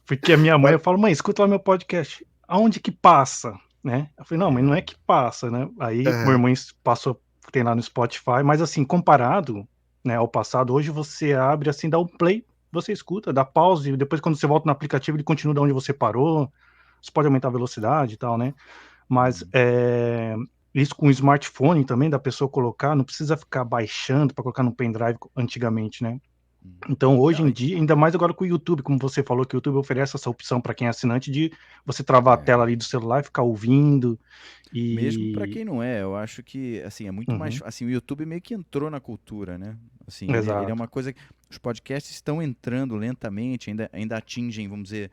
[SPEAKER 3] Porque a minha mãe, eu
[SPEAKER 5] Olha,
[SPEAKER 3] falo: "Mãe, escuta lá meu podcast, aonde que passa?", né. Eu falei: "Não, mas não é
[SPEAKER 6] É,
[SPEAKER 3] que passa, né". Aí meu
[SPEAKER 5] aham,
[SPEAKER 3] irmão passou, tem lá no Spotify, mas assim, comparado, né, ao passado, hoje você abre, assim, dá o play, você escuta, dá pause e depois quando você volta no aplicativo ele continua da onde você parou, você pode aumentar a velocidade e tal, né. Mas,
[SPEAKER 6] uhum.
[SPEAKER 3] isso com o smartphone também da pessoa colocar, não precisa ficar baixando para colocar no pendrive antigamente, né.
[SPEAKER 6] Uhum.
[SPEAKER 3] Então, hoje
[SPEAKER 6] Não,
[SPEAKER 3] em dia, ainda mais agora com o YouTube, como você falou, que o YouTube oferece essa opção para quem é assinante de você travar a tela
[SPEAKER 6] é.
[SPEAKER 3] ali do celular e ficar ouvindo
[SPEAKER 6] Mesmo para
[SPEAKER 3] e
[SPEAKER 6] quem não é, eu acho que, assim, é muito mais,
[SPEAKER 3] uhum,
[SPEAKER 6] assim, o YouTube meio que entrou na cultura, né? Assim, ele é
[SPEAKER 3] exato.
[SPEAKER 6] uma coisa que os podcasts estão entrando lentamente, ainda atingem, vamos dizer,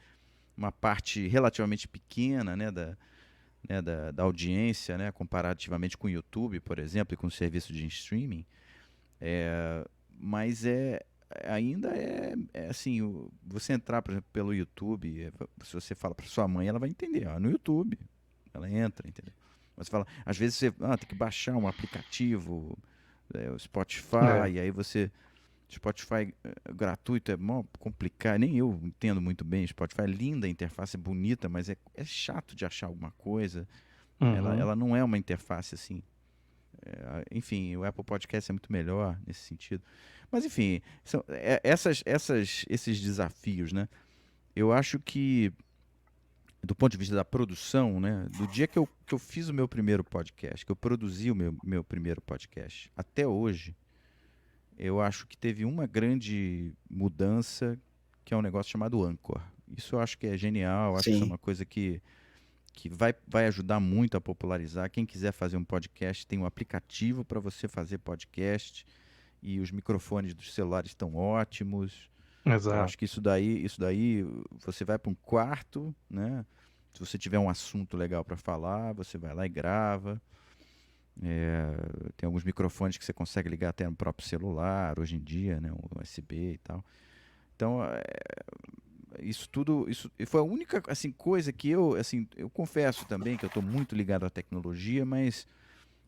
[SPEAKER 6] uma parte relativamente pequena, né, da audiência, né, comparativamente com o YouTube, por exemplo, e com o serviço de streaming. Mas ainda assim, você entrar, por exemplo, pelo YouTube, se você fala para sua mãe, ela vai entender, no YouTube, ela entra, entendeu? Mas você fala, às vezes você tem que baixar um aplicativo, o Spotify,
[SPEAKER 3] É,
[SPEAKER 6] e aí Spotify gratuito é mó complicado, nem eu entendo muito bem. Spotify é linda, a interface é bonita, mas é chato de achar alguma coisa. Ela,
[SPEAKER 3] uhum,
[SPEAKER 6] ela não é uma interface assim. Enfim, o Apple Podcast é muito melhor nesse sentido. Mas enfim, esses desafios, né? Eu acho que, do ponto de vista da produção, né? Do dia que eu fiz o meu primeiro podcast, que eu produzi o meu primeiro podcast, até hoje, eu acho que teve uma grande mudança, que é um negócio chamado Anchor. Isso eu acho que é genial, eu acho que isso é
[SPEAKER 5] sim.
[SPEAKER 6] uma coisa que vai ajudar muito a popularizar. Quem quiser fazer um podcast, tem um aplicativo para você fazer podcast e os microfones dos celulares estão ótimos. Eu
[SPEAKER 3] exato.
[SPEAKER 6] acho que isso daí você vai para um quarto, né? Se você tiver um assunto legal para falar, você vai lá e grava. Tem alguns microfones que você consegue ligar até no próprio celular hoje em dia, né? Um USB e tal. Então, isso tudo, isso foi a única assim coisa que eu confesso também que eu estou muito ligado à tecnologia, mas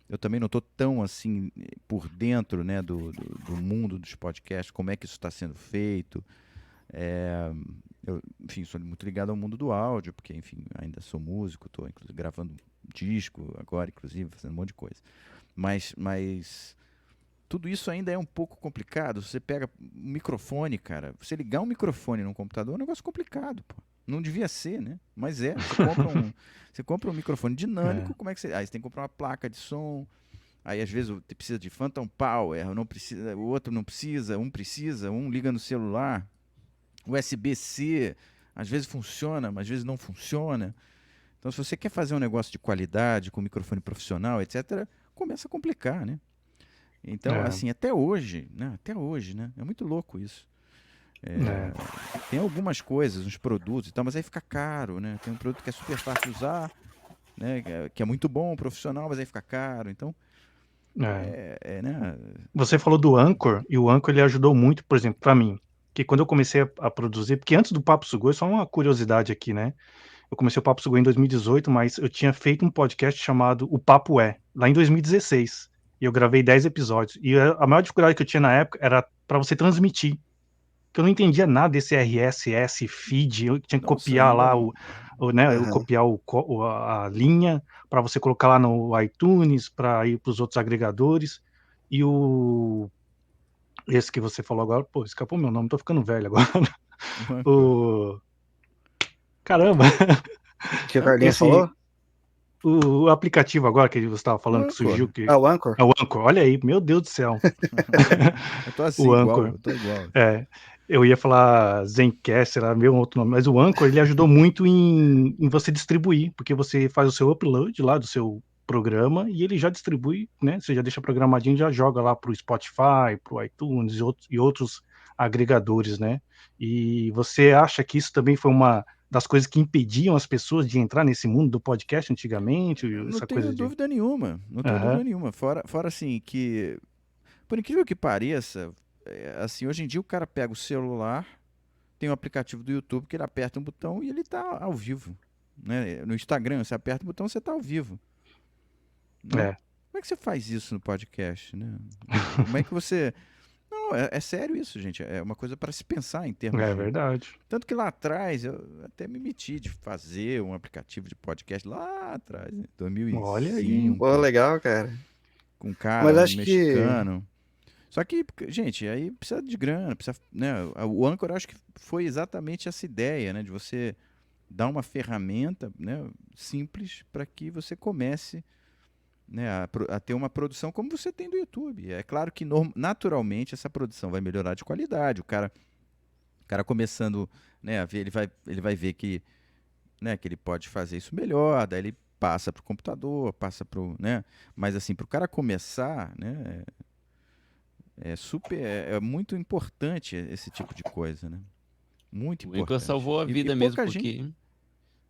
[SPEAKER 6] eu também não estou tão assim por dentro, né, do mundo dos podcasts, como é que isso está sendo feito. É, enfim, sou muito ligado ao mundo do áudio, porque, enfim, ainda sou músico, estou inclusive gravando disco agora, inclusive, fazendo um monte de coisa. Mas tudo isso ainda é um pouco complicado. Você pega um microfone, cara. Você ligar um microfone num computador é um negócio complicado, pô. Não devia ser, né? Mas é. Você compra um microfone dinâmico, como é que você. Aí você tem que comprar uma placa de som. Aí às vezes você precisa de Phantom Power, não precisa, o outro não precisa, um liga no celular. USB-C, às vezes funciona, mas às vezes não funciona. Então, se você quer fazer um negócio de qualidade, com microfone profissional, etc., começa a complicar, né? Então, assim, até hoje, né? É muito louco isso. Tem algumas coisas, uns produtos e tal, mas aí fica caro, né? Tem um produto que é super fácil de usar, né? Que é muito bom, profissional, mas aí fica caro. Então, né?
[SPEAKER 3] Você falou do Anchor, e o Anchor ele ajudou muito, por exemplo, para mim, que quando eu comecei a produzir, porque antes do Papo Sugoi, só uma curiosidade aqui, né? Eu comecei o Papo Sugoi em 2018, mas eu tinha feito um podcast chamado O Papo É, lá em 2016. E eu gravei 10 episódios. E a maior dificuldade que eu tinha na época era para você transmitir. Que eu não entendia nada desse RSS feed, eu tinha que
[SPEAKER 6] Nossa,
[SPEAKER 3] copiar
[SPEAKER 6] ainda
[SPEAKER 3] lá
[SPEAKER 6] não.
[SPEAKER 3] eu copiar a linha para você colocar lá no iTunes, para ir para os outros agregadores. E esse que você falou agora, pô, escapou meu nome, tô ficando velho agora.
[SPEAKER 6] O
[SPEAKER 3] Caramba!
[SPEAKER 5] Que o Carlinhos
[SPEAKER 3] Esse,
[SPEAKER 5] falou?
[SPEAKER 3] o aplicativo agora que você estava falando que
[SPEAKER 6] Anchor.
[SPEAKER 3] surgiu, que
[SPEAKER 5] Ah, o Anchor.
[SPEAKER 3] é o Anchor. Olha aí, meu Deus do céu.
[SPEAKER 6] Eu tô assim,
[SPEAKER 3] O
[SPEAKER 6] igual,
[SPEAKER 3] Anchor.
[SPEAKER 6] eu tô igual.
[SPEAKER 3] Eu ia falar Zencast, era meu outro nome, mas o Anchor ele ajudou muito em você distribuir, porque você faz o seu upload lá do seu programa e ele já distribui, né? Você já deixa programadinho, já joga lá pro Spotify, pro iTunes e outros agregadores, né? E você acha que isso também foi uma das coisas que impediam as pessoas de entrar nesse mundo do podcast antigamente?
[SPEAKER 6] Não
[SPEAKER 3] Essa
[SPEAKER 6] tenho
[SPEAKER 3] coisa de.
[SPEAKER 6] dúvida nenhuma. Não tenho dúvida nenhuma. Fora assim, que, por incrível que pareça, assim, hoje em dia o cara pega o celular, tem um aplicativo do YouTube que ele aperta um botão e ele tá ao vivo. Né? No Instagram, você aperta o botão, você tá ao vivo. Né? Como é que você faz isso no podcast? Né? Como é que você. Não, é sério isso, gente. É uma coisa para se pensar em termos
[SPEAKER 3] É
[SPEAKER 6] de.
[SPEAKER 3] verdade.
[SPEAKER 6] Tanto que lá atrás eu até me meti de fazer um aplicativo de podcast lá atrás, em
[SPEAKER 3] Olha aí.
[SPEAKER 6] 2005,
[SPEAKER 5] Pô, legal, cara.
[SPEAKER 6] com um cara,
[SPEAKER 5] Mas
[SPEAKER 6] um
[SPEAKER 5] acho que
[SPEAKER 6] mexicano. Só que, gente, aí precisa de grana, precisa, né? O Anchor, eu acho que foi exatamente essa ideia, né? De você dar uma ferramenta, né, simples para que você comece, né, a ter uma produção como você tem do YouTube. É claro que naturalmente essa produção vai melhorar de qualidade. O cara começando, né, a ver, ele vai ver que, né, que ele pode fazer isso melhor, daí ele passa para o computador, passa para o, né, mas assim, para o cara começar, né, é muito importante esse tipo de coisa, né? Muito
[SPEAKER 4] O Anchor
[SPEAKER 6] importante.
[SPEAKER 4] salvou a vida
[SPEAKER 6] e
[SPEAKER 4] mesmo,
[SPEAKER 6] pouca gente,
[SPEAKER 4] porque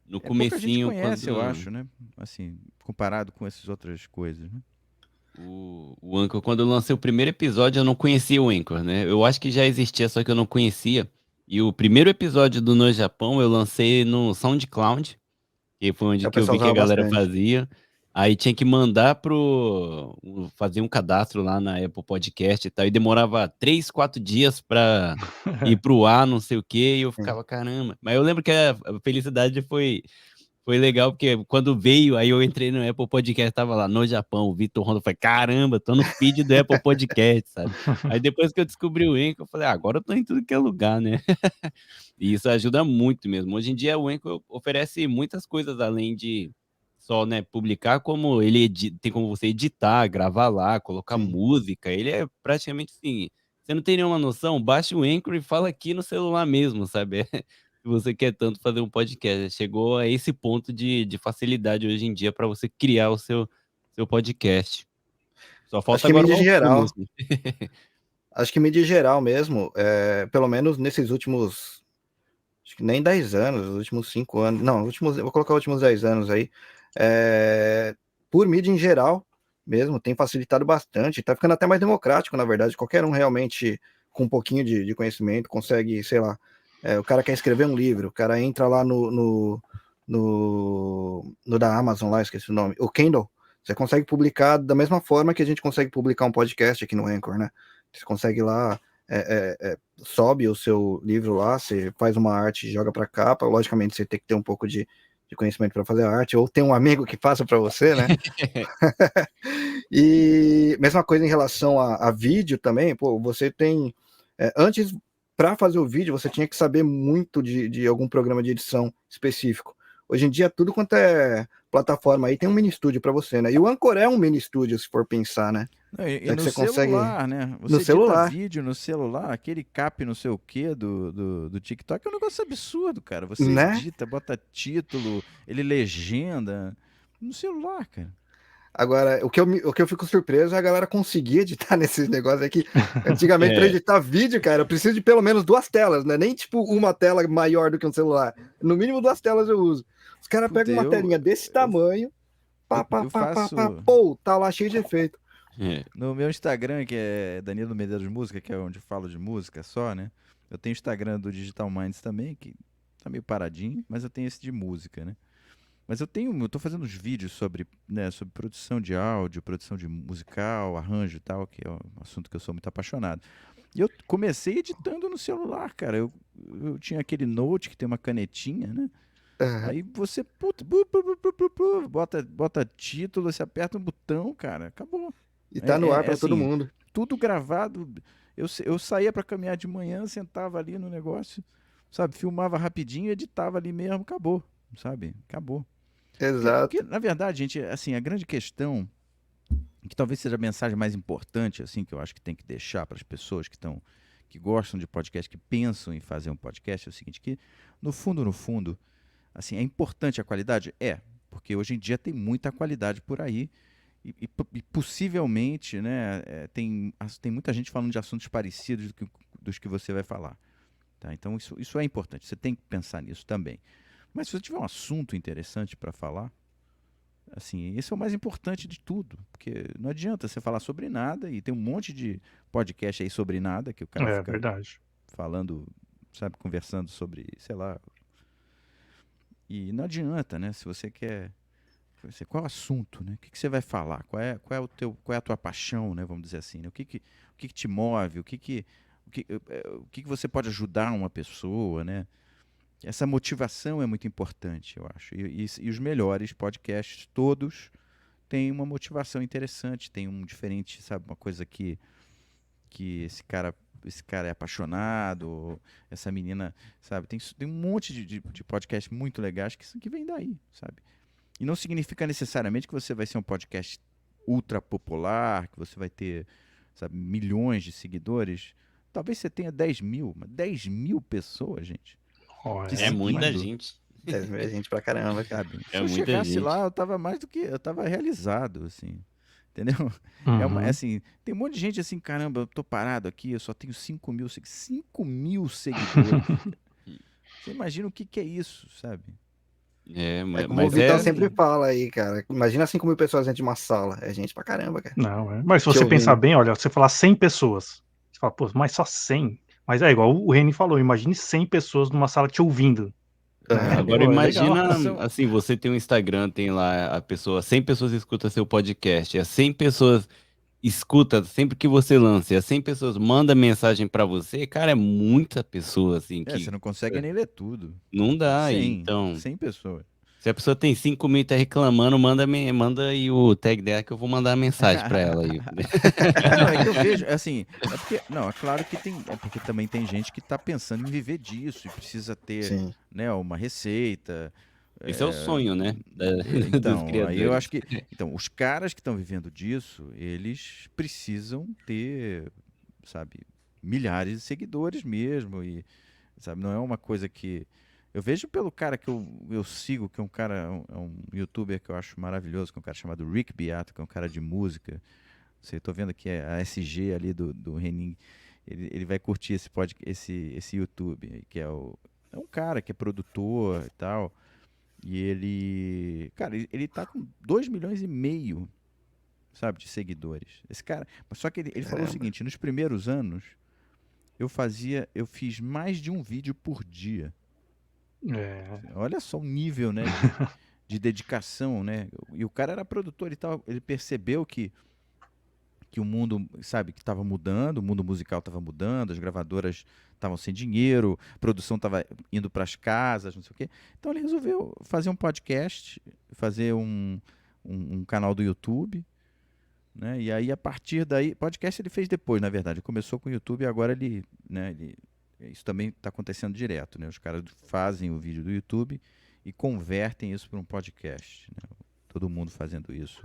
[SPEAKER 4] no
[SPEAKER 6] pouca gente
[SPEAKER 4] comecinho,
[SPEAKER 6] conhece, eu
[SPEAKER 4] quando
[SPEAKER 6] acho, né? Assim, comparado com essas outras coisas, né?
[SPEAKER 4] o Anchor, quando eu lancei o primeiro episódio, eu não conhecia o Anchor, né? Eu acho que já existia, só que eu não conhecia. E o primeiro episódio do No Japão eu lancei no SoundCloud, que foi onde
[SPEAKER 5] o
[SPEAKER 4] que eu
[SPEAKER 5] pessoal
[SPEAKER 4] vi que a
[SPEAKER 5] usava
[SPEAKER 4] galera
[SPEAKER 5] bastante.
[SPEAKER 4] fazia. Aí tinha que mandar fazer um cadastro lá na Apple Podcast e tal, e demorava 3, 4 dias pra ir pro ar, não sei o quê, e eu ficava, caramba. Mas eu lembro que a felicidade foi legal, porque quando veio, aí eu entrei no Apple Podcast, tava lá no Japão, o Vitor Honda, eu falei, caramba, tô no feed do Apple Podcast, sabe? Aí depois que eu descobri o Anchor, eu falei, agora eu tô em tudo que é lugar, né? E isso ajuda muito mesmo. Hoje em dia o Anchor oferece muitas coisas além de só, né, publicar, como ele tem como você editar, gravar lá, colocar
[SPEAKER 5] Sim.
[SPEAKER 4] música. Ele é praticamente assim, você não tem nenhuma noção, baixa o Anchor e fala aqui no celular mesmo, sabe? Se você quer tanto fazer um podcast, chegou a esse ponto de facilidade hoje em dia para você criar o seu podcast. Só
[SPEAKER 5] Acho
[SPEAKER 4] falta
[SPEAKER 5] que
[SPEAKER 4] agora o
[SPEAKER 5] mídia em
[SPEAKER 4] autor
[SPEAKER 5] geral.
[SPEAKER 4] mesmo.
[SPEAKER 5] Acho que mídia em geral mesmo, pelo menos nesses últimos, acho que nem 10 anos, os últimos 5 anos, não, eu vou colocar os últimos 10 anos aí, por mídia em geral mesmo, tem facilitado bastante, tá ficando até mais democrático, na verdade, qualquer um realmente com um pouquinho de conhecimento consegue, sei lá, o cara quer escrever um livro, o cara entra lá no da Amazon lá, esqueci o nome, o Kindle, você consegue publicar da mesma forma que a gente consegue publicar um podcast aqui no Anchor, né? Você consegue lá, sobe o seu livro lá, você faz uma arte e joga para capa. Logicamente, você tem que ter um pouco de conhecimento para fazer a arte, ou ter um amigo que faça para você, né? E mesma coisa em relação a vídeo também, pô, você tem. Antes, para fazer o vídeo, você tinha que saber muito de algum programa de edição específico. Hoje em dia, tudo quanto é plataforma aí tem um mini estúdio para você, né? E o Anchor é um mini estúdio, se for pensar, né?
[SPEAKER 6] Não, e
[SPEAKER 5] Já que
[SPEAKER 6] no
[SPEAKER 5] você consegue.
[SPEAKER 6] celular, né? Você
[SPEAKER 5] No
[SPEAKER 6] edita
[SPEAKER 5] celular.
[SPEAKER 6] vídeo no celular, aquele cap não sei o quê do TikTok é um negócio absurdo, cara. Você
[SPEAKER 5] Né?
[SPEAKER 6] edita, bota título, ele legenda no celular, cara.
[SPEAKER 5] Agora, o que eu fico surpreso é a galera conseguir editar nesses negócios aqui. Antigamente, para
[SPEAKER 4] É.
[SPEAKER 5] editar vídeo, cara, eu preciso de pelo menos 2 telas, né? Nem tipo uma tela maior do que um celular. No mínimo 2 telas eu uso. Os caras
[SPEAKER 6] Puta,
[SPEAKER 5] pegam uma telinha desse tamanho,
[SPEAKER 6] eu faço
[SPEAKER 5] pô, tá lá cheio de efeito.
[SPEAKER 4] É.
[SPEAKER 6] no meu Instagram, que é Danilo Medeiros Música, que é onde eu falo de música só, né? Eu tenho o Instagram do Digital Minds também, que tá meio paradinho, mas eu tenho esse de música, né? Mas eu tô fazendo uns vídeos sobre, né, sobre produção de áudio, produção de musical, arranjo e tal, que é um assunto que eu sou muito apaixonado. E eu comecei editando no celular, cara. Eu tinha aquele Note que tem uma canetinha, né?
[SPEAKER 5] Aham.
[SPEAKER 6] Aí você bota título, você aperta um botão, cara, acabou.
[SPEAKER 5] E tá no ar
[SPEAKER 6] É
[SPEAKER 5] para todo
[SPEAKER 6] assim,
[SPEAKER 5] mundo.
[SPEAKER 6] tudo gravado. Eu saía pra caminhar de manhã, sentava ali no negócio, sabe? Filmava rapidinho, editava ali mesmo, acabou, sabe? Acabou. Porque,
[SPEAKER 5] Exato.
[SPEAKER 6] na verdade, gente, assim, a grande questão, que talvez seja a mensagem mais importante, assim, que eu acho que tem que deixar para as pessoas que gostam de podcast, que pensam em fazer um podcast, é o seguinte, que no fundo, assim, é importante a qualidade? É, porque hoje em dia tem muita qualidade por aí e possivelmente, né, tem muita gente falando de assuntos parecidos dos que você vai falar, tá? Então isso é importante, você tem que pensar nisso também. Mas se você tiver um assunto interessante para falar, assim, esse é o mais importante de tudo, porque não adianta você falar sobre nada e tem um monte de podcast aí sobre nada que o cara
[SPEAKER 3] É
[SPEAKER 6] fica
[SPEAKER 3] verdade.
[SPEAKER 6] falando, sabe, conversando sobre, sei lá, e não adianta, né? Se você quer, qual é o assunto, né? O que você vai falar? Qual é a tua paixão, né? Vamos dizer assim, né? O que que te move? O que que você pode ajudar uma pessoa, né? Essa motivação é muito importante, eu acho. E os melhores podcasts, todos, têm uma motivação interessante, tem um diferente, sabe? Uma coisa que esse cara é apaixonado, essa menina, sabe? Tem um monte de podcasts muito legais que vem daí, sabe? E não significa necessariamente que você vai ser um podcast ultra popular, que você vai ter, sabe, milhões de seguidores. Talvez você tenha 10 mil, mas 10 mil pessoas, gente.
[SPEAKER 3] Ó,
[SPEAKER 6] Que
[SPEAKER 4] É muita
[SPEAKER 6] seguindo,
[SPEAKER 4] gente.
[SPEAKER 5] É gente pra caramba, cara.
[SPEAKER 6] sabe? Se
[SPEAKER 4] É
[SPEAKER 6] eu
[SPEAKER 4] muita
[SPEAKER 6] chegasse
[SPEAKER 4] gente.
[SPEAKER 6] lá, eu tava mais do que. Eu tava realizado, assim. Entendeu?
[SPEAKER 3] Uhum.
[SPEAKER 6] Assim, tem um monte de gente assim, caramba, eu tô parado aqui, eu só tenho 5 mil, 5 mil seguidores. Você imagina o que é isso, sabe?
[SPEAKER 4] É,
[SPEAKER 5] É como o
[SPEAKER 4] mas
[SPEAKER 5] Vitão
[SPEAKER 4] é.
[SPEAKER 5] sempre fala aí, cara. Imagina 5 mil pessoas dentro de uma sala. É gente pra caramba, cara.
[SPEAKER 3] Não, mas se
[SPEAKER 5] Te
[SPEAKER 3] você pensar
[SPEAKER 5] ouvindo.
[SPEAKER 3] bem, olha, você falar 100 pessoas, você fala, pô, mas só 100. Mas é igual o Reni falou, imagine 100 pessoas numa sala te ouvindo. Né?
[SPEAKER 5] Aham.
[SPEAKER 4] Agora
[SPEAKER 3] Pô, é legal.
[SPEAKER 4] imagina,
[SPEAKER 6] São-
[SPEAKER 4] assim, você tem um Instagram, tem lá a pessoa, 100 pessoas escutam seu podcast, as 100 pessoas escuta sempre que você lança, e as 100 pessoas mandam mensagem pra você, cara, é muita pessoa, assim,
[SPEAKER 6] você
[SPEAKER 4] que
[SPEAKER 6] não consegue nem ler tudo.
[SPEAKER 4] não dá.
[SPEAKER 6] 100,
[SPEAKER 4] Então,
[SPEAKER 6] 100 pessoas.
[SPEAKER 4] se a pessoa tem 5 mil e tá reclamando, manda aí o tag dela que eu vou mandar a mensagem pra ela aí.
[SPEAKER 6] Não, é que eu vejo, assim, é porque, não, é claro que é porque também tem gente que tá pensando em viver disso e precisa ter,
[SPEAKER 5] Sim.
[SPEAKER 6] né, uma receita.
[SPEAKER 4] Esse é o sonho, né, dos
[SPEAKER 6] Então, aí eu acho
[SPEAKER 4] criadores.
[SPEAKER 6] que, então, os caras que estão vivendo disso, eles precisam ter, sabe, milhares de seguidores mesmo e, sabe, não é uma coisa que eu vejo pelo cara que eu sigo, que é um cara, é um youtuber que eu acho maravilhoso, que é um cara chamado Rick Beato, que é um cara de música. Você tô vendo aqui a SG ali do Renin. Ele vai curtir esse YouTube, aí, que é um cara que é produtor e tal. E ele, cara, ele tá com 2,5 milhões, sabe, de seguidores. Esse cara, mas só que ele falou o
[SPEAKER 5] Caramba.
[SPEAKER 6] seguinte, nos primeiros anos eu fiz mais de um vídeo por dia.
[SPEAKER 3] É,
[SPEAKER 6] Olha só o nível, né, de dedicação, né? E o cara era produtor e tal, ele percebeu que o mundo, sabe, que estava mudando, o mundo musical estava mudando, as gravadoras estavam sem dinheiro, a produção estava indo para as casas, não sei o quê. Então ele resolveu fazer um podcast, fazer um canal do YouTube, né? E aí, a partir daí, podcast ele fez depois, na verdade. Começou com o YouTube e agora ele, né, isso também está acontecendo direto, né? Os caras fazem o vídeo do YouTube e convertem isso para um podcast, né? Todo mundo fazendo isso.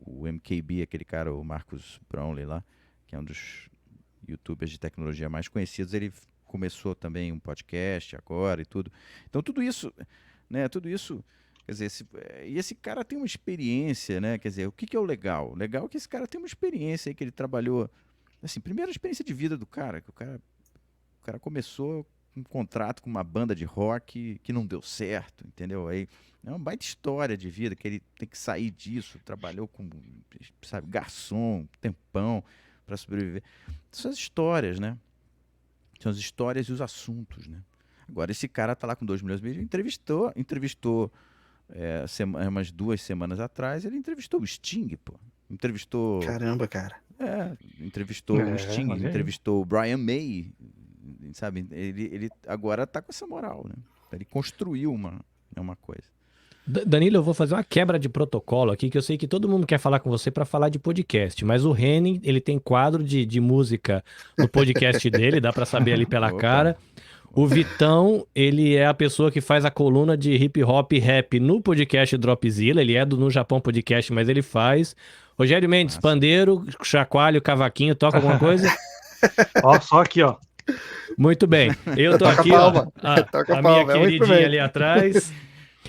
[SPEAKER 6] O MKB, aquele cara, o Marcus Brownlee lá, que é um dos YouTubers de tecnologia mais conhecidos, ele começou também um podcast agora e tudo. Então tudo isso, né? Tudo isso, quer dizer, e esse cara tem uma experiência, né? Quer dizer, o que é o legal? O legal é que esse cara tem uma experiência aí que ele trabalhou. Assim, primeiro a experiência de vida do cara, que o cara começou um contrato com uma banda de rock que não deu certo, entendeu? Aí é uma baita história de vida, que ele tem que sair disso, trabalhou com, sabe, garçom, tempão para sobreviver. São as histórias, né? São as histórias e os assuntos, né? Agora, esse cara tá lá com 2 milhões e meio, entrevistou umas 2 semanas atrás, ele entrevistou o Sting, pô. Entrevistou...
[SPEAKER 5] Caramba, cara.
[SPEAKER 6] Entrevistou o Sting,
[SPEAKER 3] olha aí.
[SPEAKER 6] entrevistou o Brian May, sabe? Ele agora tá com essa moral, né? Ele construiu uma coisa.
[SPEAKER 1] Danilo, eu vou fazer uma quebra de protocolo aqui, que eu sei que todo mundo quer falar com você para falar de podcast, mas o Henning, ele tem quadro de música no podcast dele, dá para saber ali pela
[SPEAKER 6] Opa.
[SPEAKER 1] cara. O Vitão, ele é a pessoa que faz a coluna de hip hop e rap no podcast Dropzilla, ele é do No Japão Podcast, mas ele faz. Rogério Mendes,
[SPEAKER 6] Massa.
[SPEAKER 1] pandeiro, chacoalho, cavaquinho, toca alguma coisa?
[SPEAKER 3] Ó, só aqui, ó.
[SPEAKER 1] Muito bem. Eu tô
[SPEAKER 5] Toca
[SPEAKER 1] aqui,
[SPEAKER 5] palma.
[SPEAKER 1] ó,
[SPEAKER 5] Toca
[SPEAKER 1] a
[SPEAKER 5] palma,
[SPEAKER 1] minha
[SPEAKER 5] é um
[SPEAKER 1] queridinha
[SPEAKER 5] instrumento.
[SPEAKER 1] ali atrás.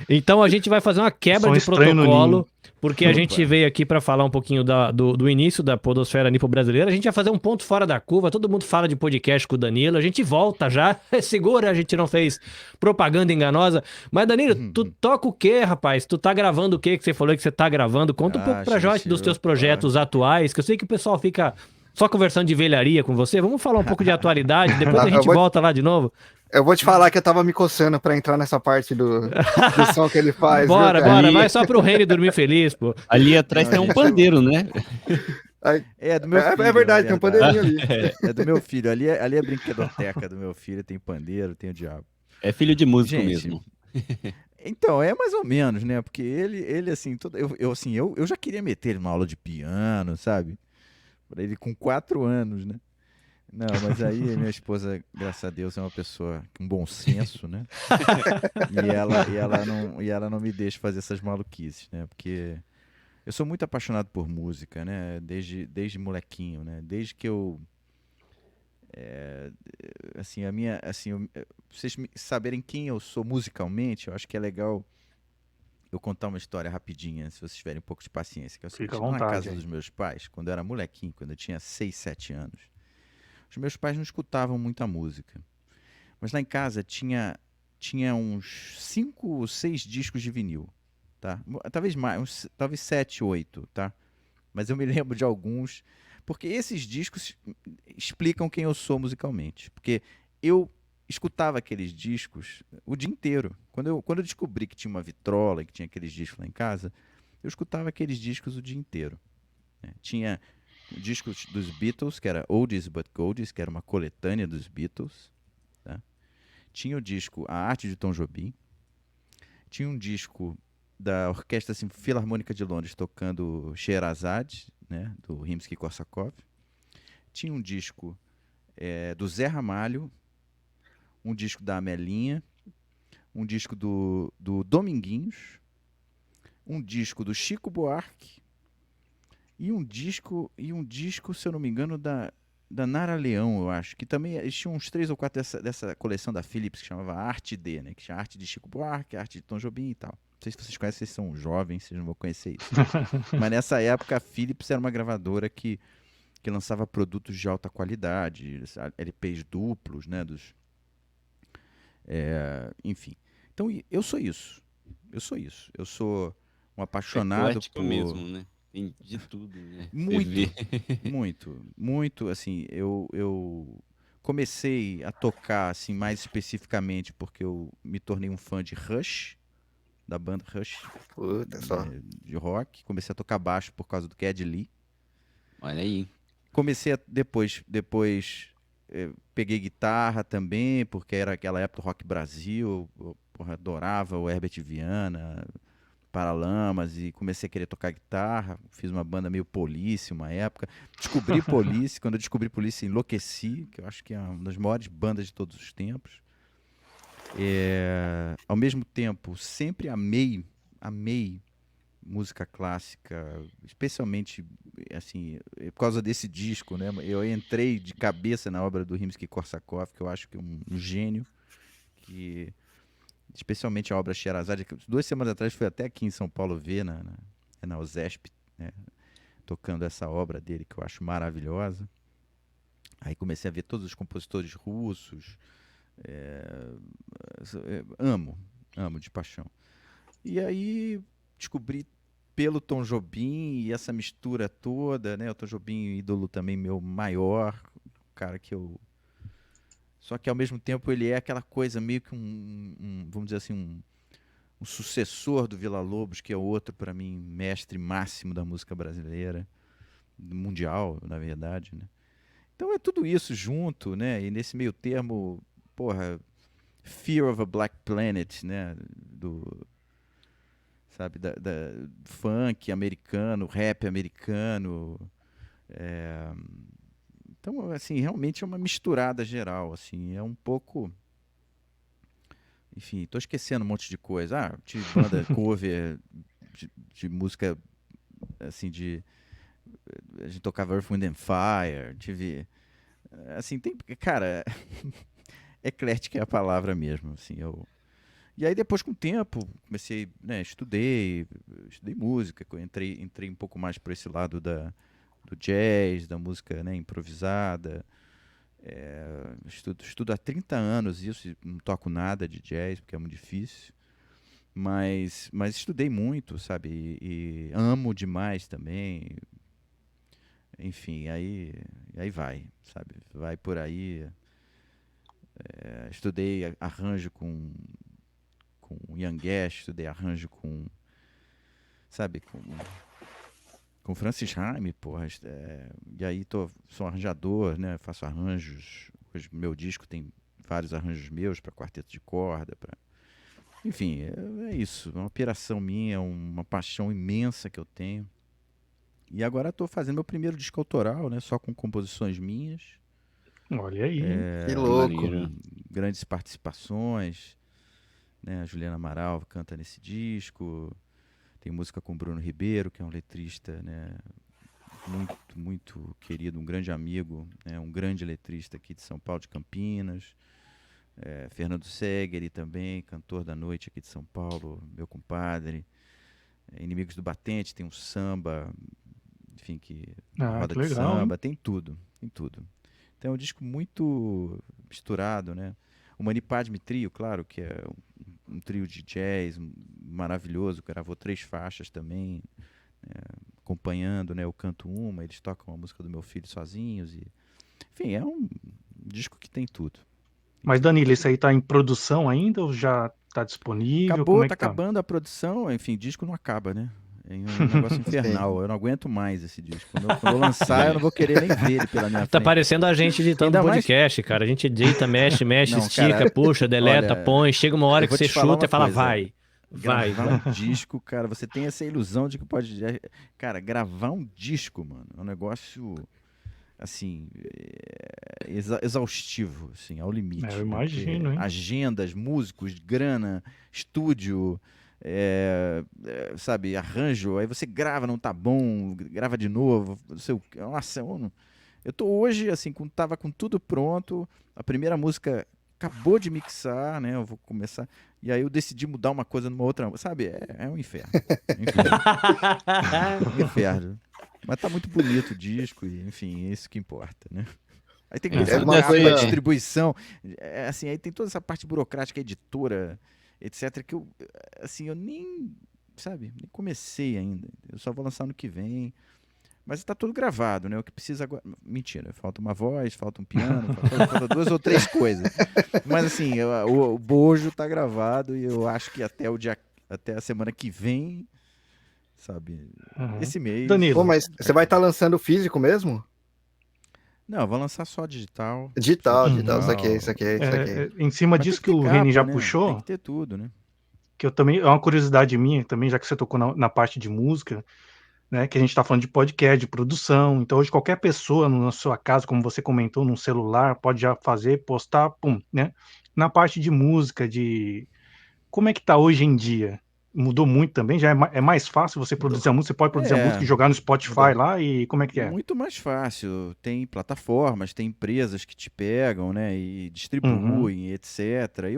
[SPEAKER 1] Então a gente vai fazer uma quebra
[SPEAKER 3] Som
[SPEAKER 1] de
[SPEAKER 3] estranho no
[SPEAKER 1] protocolo,
[SPEAKER 3] ninho.
[SPEAKER 1] porque a
[SPEAKER 6] Opa.
[SPEAKER 1] gente veio aqui para falar um pouquinho do início da podosfera nipo-brasileira. A gente vai fazer um ponto fora da curva, todo mundo fala de podcast com o Danilo, a gente volta já, segura, a gente não fez propaganda enganosa. Mas Danilo, tu toca o quê, rapaz? Tu tá gravando o quê que você falou que você tá gravando? Conta um pouco pra
[SPEAKER 6] gente,
[SPEAKER 1] gente dos teus
[SPEAKER 6] eu-
[SPEAKER 1] projetos atuais, que eu sei que o pessoal fica só conversando de velharia com você. Vamos falar um pouco de atualidade, depois a
[SPEAKER 5] Eu
[SPEAKER 1] gente
[SPEAKER 5] vou-
[SPEAKER 1] volta lá de novo.
[SPEAKER 5] Eu vou te falar que eu tava me coçando pra entrar nessa parte do som que ele faz. viu,
[SPEAKER 1] Bora,
[SPEAKER 5] cara?
[SPEAKER 1] bora, vai só pro Reni dormir feliz, pô.
[SPEAKER 4] Ali atrás tem um pandeiro, né?
[SPEAKER 6] É do meu
[SPEAKER 5] É
[SPEAKER 6] filho.
[SPEAKER 5] verdade, tem um pandeirinho ali.
[SPEAKER 6] É do meu filho. Ali é a brinquedoteca do meu filho. Tem pandeiro, tem o diabo.
[SPEAKER 4] É filho de músico
[SPEAKER 6] Gente,
[SPEAKER 4] mesmo.
[SPEAKER 6] Então, é mais ou menos, né? Porque ele assim, eu já queria meter ele numa aula de piano, sabe? Pra ele com 4 anos, né? Não, mas aí minha esposa, graças a Deus, é uma pessoa com bom senso, né? E ela não me deixa fazer essas maluquices, né? Porque eu sou muito apaixonado por música, né? Desde molequinho, né? Desde que eu assim, vocês saberem quem eu sou musicalmente, eu acho que é legal eu contar uma história rapidinha, se vocês tiverem um pouco de paciência. Que é o
[SPEAKER 3] Fica
[SPEAKER 6] seguinte,
[SPEAKER 3] à
[SPEAKER 6] lá na
[SPEAKER 3] vontade
[SPEAKER 6] casa
[SPEAKER 3] aí.
[SPEAKER 6] dos meus pais, quando eu era molequinho, quando eu tinha 6, 7 anos, os meus pais não escutavam muita música. Mas lá em casa tinha uns 5 ou 6 discos de vinil, tá? Talvez mais, talvez 7, 8, tá? Mas eu me lembro de alguns, porque esses discos explicam quem eu sou musicalmente. Porque eu escutava aqueles discos o dia inteiro. Quando eu descobri que tinha uma vitrola, que tinha aqueles discos lá em casa, eu escutava aqueles discos o dia inteiro, né? Tinha discos dos Beatles, que era Oldies But Goldies, que era uma coletânea dos Beatles, tá? Tinha o disco A Arte de Tom Jobim. Tinha um disco da Orquestra Filarmônica de Londres tocando Sheherazade, né, do Rimsky-Korsakov. Tinha um disco do Zé Ramalho, um disco da Amelinha, um disco do Dominguinhos, um disco do Chico Buarque e um disco, se eu não me engano, da Nara Leão, eu acho, que também eles tinham uns 3 ou 4 dessa coleção da Philips que chamava Arte D, né, que tinha arte de Chico Buarque, arte de Tom Jobim e tal. Não sei se vocês conhecem, vocês são jovens, vocês não vão conhecer isso. Mas nessa época a Philips era uma gravadora que lançava produtos de alta qualidade, LPs duplos, né, enfim. Então eu sou isso. Eu sou um apaixonado
[SPEAKER 4] Eclético
[SPEAKER 6] por...
[SPEAKER 4] mesmo, né? Tem de tudo, né? Você
[SPEAKER 6] Muito,
[SPEAKER 4] vê.
[SPEAKER 6] muito, assim, eu comecei a tocar, assim, mais especificamente porque eu me tornei um fã de Rush, da banda Rush,
[SPEAKER 5] Puta só.
[SPEAKER 6] de rock. Comecei a tocar baixo por causa do Geddy Lee.
[SPEAKER 4] Olha aí.
[SPEAKER 6] Comecei a, depois peguei guitarra também, porque era aquela época do Rock Brasil, eu adorava o Herbert Viana, Paralamas e comecei a querer tocar guitarra. Fiz uma banda meio Police uma época. Descobri Police. Quando eu descobri Police, enlouqueci, que eu acho que é uma das maiores bandas de todos os tempos. Ao mesmo tempo, sempre amei música clássica, especialmente assim, por causa desse disco, né? Eu entrei de cabeça na obra do Rimsky-Korsakov, que eu acho que é um gênio, que especialmente a obra Sherazade, que 2 semanas atrás fui até aqui em São Paulo ver na USESP, né? Tocando essa obra dele que eu acho maravilhosa. Aí comecei a ver todos os compositores russos, amo de paixão. E aí descobri pelo Tom Jobim e essa mistura toda, né? O Tom Jobim, ídolo também meu maior, cara que eu... Só que ao mesmo tempo ele é aquela coisa meio que vamos dizer assim, um sucessor do Villa-Lobos, que é outro, para mim, mestre máximo da música brasileira, mundial, na verdade, né? Então é tudo isso junto, né? E nesse meio termo, porra, Fear of a Black Planet, né? Sabe, da funk americano, rap americano. Então, assim, realmente é uma misturada geral, assim, é um pouco... Enfim, tô esquecendo um monte de coisa. Tive banda cover de música, assim, a gente tocava Earth, Wind and Fire, tive... Assim, tem... Cara, eclética é a palavra mesmo, assim, E aí depois, com o tempo, comecei, né, estudei música, entrei um pouco mais para esse lado do jazz, da música, né, improvisada. Estudo há 30 anos isso, e não toco nada de jazz, porque é muito difícil. Mas estudei muito, sabe? E amo demais também. Enfim, aí vai, sabe? Vai por aí. Estudei arranjo com Ian Guest, estudei arranjo com Francis Haime, porra. E aí sou arranjador, né? Faço arranjos. Hoje meu disco tem vários arranjos meus para quarteto de corda, enfim, é isso, é uma piração minha, uma paixão imensa que eu tenho. E agora estou fazendo meu primeiro disco autoral, né? Só com composições minhas.
[SPEAKER 3] Olha aí.
[SPEAKER 5] Que louco.
[SPEAKER 6] Com grandes participações, né? A Juliana Amaral canta nesse disco. Tem música com Bruno Ribeiro, que é um letrista, né? Muito, muito querido, um grande amigo, né? Um grande letrista aqui de São Paulo, de Campinas. Fernando Segeri também, cantor da noite aqui de São Paulo, meu compadre. Inimigos do Batente, tem um samba, enfim, roda
[SPEAKER 3] que
[SPEAKER 6] de
[SPEAKER 3] legal,
[SPEAKER 6] samba, tem tudo. Então é um disco muito misturado, né? O Manipadme Trio, claro, que é um trio de jazz maravilhoso, gravou 3 faixas também, acompanhando, né? Eu canto uma, eles tocam a música do meu filho sozinhos. Enfim, é um disco que tem tudo.
[SPEAKER 3] Mas, Danilo, isso aí tá em produção ainda ou já tá disponível?
[SPEAKER 6] Acabou,
[SPEAKER 3] Como é
[SPEAKER 6] tá
[SPEAKER 3] que tá?
[SPEAKER 6] acabando a produção, enfim, disco não acaba, né? É um negócio infernal, eu não aguento mais esse disco. Quando eu lançar, eu não vou querer nem ver ele pela minha
[SPEAKER 1] Tá
[SPEAKER 6] frente.
[SPEAKER 1] parecendo a gente editando
[SPEAKER 6] Ainda mais-
[SPEAKER 1] podcast, cara. A gente edita, mexe,
[SPEAKER 6] Não,
[SPEAKER 1] estica,
[SPEAKER 6] cara,
[SPEAKER 1] puxa, deleta,
[SPEAKER 6] olha,
[SPEAKER 1] põe. Chega uma hora
[SPEAKER 6] eu
[SPEAKER 1] que
[SPEAKER 6] vou
[SPEAKER 1] você
[SPEAKER 6] te falar
[SPEAKER 1] chuta e
[SPEAKER 6] uma
[SPEAKER 1] fala,
[SPEAKER 6] coisa.
[SPEAKER 1] vai.
[SPEAKER 6] Gravar um disco, cara, você tem essa ilusão de que pode... Cara, gravar um disco, mano, é um negócio, assim, exaustivo, assim, ao limite.
[SPEAKER 3] Eu
[SPEAKER 6] né?
[SPEAKER 3] imagino,
[SPEAKER 6] Porque
[SPEAKER 3] hein?
[SPEAKER 6] agendas, músicos, grana, estúdio, sabe, arranjo, aí você grava, não tá bom, grava de novo, nossa, eu tô hoje, assim, tava com tudo pronto, a primeira música acabou de mixar, né, eu vou começar, e aí eu decidi mudar uma coisa numa outra, sabe, é um inferno, é um inferno, mas tá muito bonito o disco, e enfim, é isso que importa, né. Aí tem que
[SPEAKER 1] É,
[SPEAKER 6] pensar
[SPEAKER 5] uma
[SPEAKER 6] numa
[SPEAKER 5] coisa-
[SPEAKER 6] distribuição, assim, aí tem toda essa parte burocrática, editora, etc, que eu nem, sabe, nem comecei ainda. Eu só vou lançar no que vem. Mas está tudo gravado, né? O que precisa agora... Mentira, falta uma voz, falta um piano, falta 2 ou 3 coisas. Mas assim, o bojo tá gravado e eu acho que até a semana que vem, sabe,
[SPEAKER 3] Uhum.
[SPEAKER 6] esse mês...
[SPEAKER 3] Danilo.
[SPEAKER 5] Pô, mas você vai estar lançando físico mesmo?
[SPEAKER 6] Não, eu vou lançar só digital.
[SPEAKER 5] Digital,
[SPEAKER 3] Uhum.
[SPEAKER 5] digital, isso aqui.
[SPEAKER 3] Em cima
[SPEAKER 6] Mas
[SPEAKER 3] disso
[SPEAKER 6] tem
[SPEAKER 3] que o
[SPEAKER 6] ter
[SPEAKER 3] Reni já
[SPEAKER 6] capa, né?
[SPEAKER 3] puxou,
[SPEAKER 6] Tem que ter tudo, né?
[SPEAKER 3] que eu também, é uma curiosidade minha também, já que você tocou na parte de música, né, que a gente está falando de podcast, de produção, então hoje qualquer pessoa na sua casa, como você comentou, num celular, pode já fazer, postar, pum, né? Na parte de música, como é que tá hoje em dia? Mudou muito também? Já é mais fácil você
[SPEAKER 5] Mudou.
[SPEAKER 3] produzir a música? Você pode produzir a música
[SPEAKER 6] É,
[SPEAKER 3] e jogar no Spotify
[SPEAKER 5] Mudou.
[SPEAKER 3] lá e como é que é?
[SPEAKER 6] muito mais fácil. Tem plataformas, tem empresas que te pegam, né, e
[SPEAKER 3] Uhum.
[SPEAKER 6] distribuem, etc.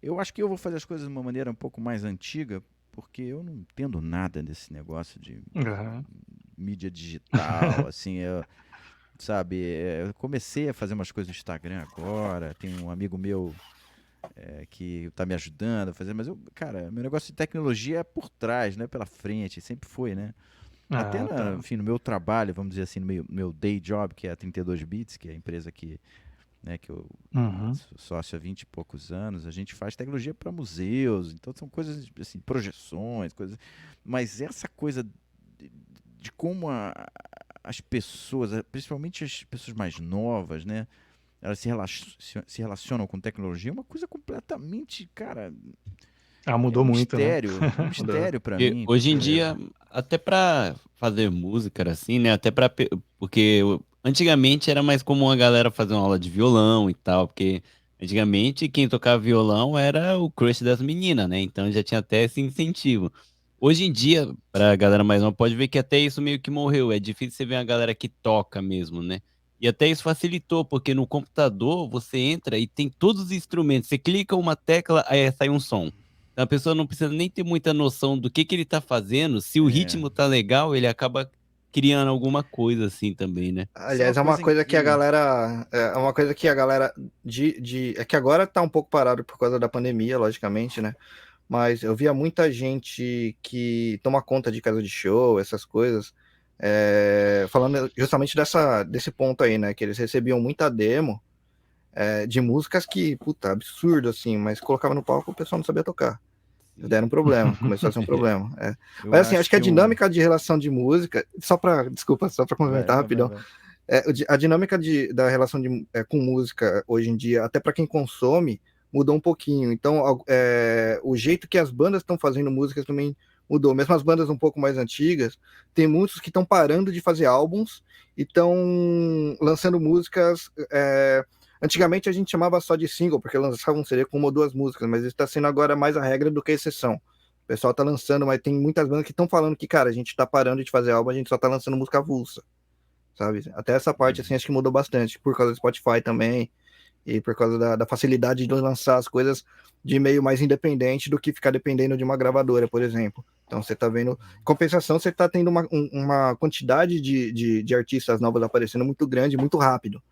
[SPEAKER 6] Eu acho que eu vou fazer as coisas de uma maneira um pouco mais antiga, porque eu não entendo nada desse negócio de
[SPEAKER 3] Aham.
[SPEAKER 6] mídia digital, assim, sabe, eu comecei a fazer umas coisas no Instagram agora, tem um amigo meu que tá me ajudando a fazer, mas cara, meu negócio de tecnologia é por trás, não é pela frente, sempre foi, né? Até
[SPEAKER 3] Ah, tá.
[SPEAKER 6] enfim, no meu trabalho, vamos dizer assim, no meu day job, que é a 32 Bits, que é a empresa que eu
[SPEAKER 3] Uhum.
[SPEAKER 6] sou sócio há 20 e poucos anos, a gente faz tecnologia para museus, então são coisas assim, projeções, coisas, mas essa coisa de como as pessoas, principalmente as pessoas mais novas, né, elas se relacionam com tecnologia, é uma coisa completamente, cara,
[SPEAKER 3] Ah,
[SPEAKER 6] é
[SPEAKER 3] mudou
[SPEAKER 6] um
[SPEAKER 3] muito, né?
[SPEAKER 6] mistério, é um
[SPEAKER 5] Mudou.
[SPEAKER 6] mistério para
[SPEAKER 4] E
[SPEAKER 6] mim,
[SPEAKER 4] hoje em
[SPEAKER 6] porque
[SPEAKER 4] dia, até pra fazer música, era assim, né? Até pra. Porque antigamente era mais comum a galera fazer uma aula de violão e tal, porque antigamente quem tocava violão era o crush das meninas, né? Então já tinha até esse incentivo. Hoje em dia, pra galera mais nova, pode ver que até isso meio que morreu. É difícil você ver uma galera que toca mesmo, né? E até isso facilitou, porque no computador você entra e tem todos os instrumentos. Você clica uma tecla, aí sai um som. Então a pessoa não precisa nem ter muita noção do que ele tá fazendo. Se o
[SPEAKER 6] é,
[SPEAKER 4] ritmo tá legal, ele acaba criando alguma coisa assim também, né?
[SPEAKER 6] isso é uma
[SPEAKER 5] Aliás, é uma
[SPEAKER 6] coisa
[SPEAKER 5] coisa que a
[SPEAKER 6] incrível.
[SPEAKER 5] galera. É uma coisa que a galera. É que agora tá um pouco parado por causa da pandemia, logicamente, né? Mas eu via muita gente que toma conta de casa de show, essas coisas, falando justamente desse ponto aí, né? Que eles recebiam muita demo de músicas que, puta, absurdo, assim, mas colocava no palco e o pessoal não sabia tocar. Deram um problema, começou a ser um problema.
[SPEAKER 6] Eu
[SPEAKER 5] Mas assim,
[SPEAKER 6] acho
[SPEAKER 5] acho que a
[SPEAKER 6] que
[SPEAKER 5] dinâmica de relação de música, desculpa, só para complementar rapidão,
[SPEAKER 6] vai.
[SPEAKER 5] a dinâmica da relação com música hoje em dia, até para quem consome, mudou um pouquinho. Então, o jeito que as bandas estão fazendo músicas também mudou. Mesmo as bandas um pouco mais antigas, tem muitos que estão parando de fazer álbuns e estão lançando músicas. Antigamente a gente chamava só de single, porque lançavam um CD com uma ou duas músicas, mas isso está sendo agora mais a regra do que a exceção. O pessoal está lançando, mas tem muitas bandas que estão falando que, cara, a gente está parando de fazer álbum, a gente só está lançando música avulsa, sabe? Até essa parte, assim, acho que mudou bastante, por causa do Spotify também, e por causa da facilidade de lançar as coisas de meio mais independente do que ficar dependendo de uma gravadora, por exemplo. Então você tá vendo, em compensação, você tá tendo uma quantidade de artistas novos aparecendo muito grande, muito rápido.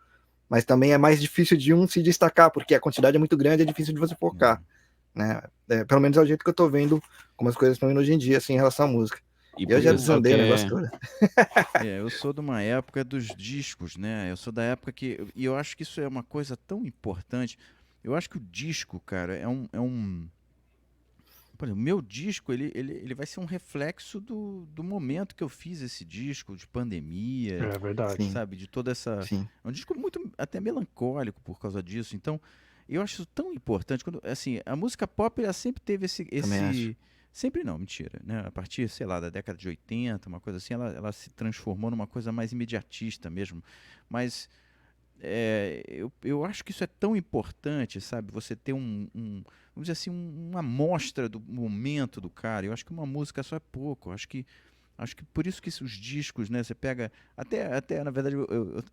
[SPEAKER 5] Mas também é mais difícil de um se destacar, porque a quantidade é muito grande, é difícil de você focar, né? Pelo menos é o jeito que eu tô vendo como as coisas estão indo hoje em dia, assim, em relação à música.
[SPEAKER 4] E
[SPEAKER 5] Eu
[SPEAKER 4] pro
[SPEAKER 5] já
[SPEAKER 4] pessoal que
[SPEAKER 5] desandei o negócio
[SPEAKER 4] é.
[SPEAKER 5] todo.
[SPEAKER 6] Eu sou de uma época dos discos, né? Eu sou da época e eu acho que isso é uma coisa tão importante. Eu acho que o disco, cara, por exemplo, o meu disco, ele vai ser um reflexo do momento que eu fiz esse disco, de pandemia,
[SPEAKER 3] É verdade.
[SPEAKER 5] Sim,
[SPEAKER 6] sabe? De toda essa.
[SPEAKER 5] sim,
[SPEAKER 6] É um disco muito até melancólico por causa disso. Então, eu acho isso tão importante. Quando, assim, a música pop ela sempre teve
[SPEAKER 5] também acho.
[SPEAKER 6] Sempre não, mentira. Né? A partir, sei lá, da década de 80, uma coisa assim, ela se transformou numa coisa mais imediatista mesmo. Mas eu acho que isso é tão importante, sabe? Você ter vamos dizer assim, uma amostra do momento do cara. Eu acho que uma música só é pouco. Acho que por isso que os discos, né? Você pega. Até na verdade,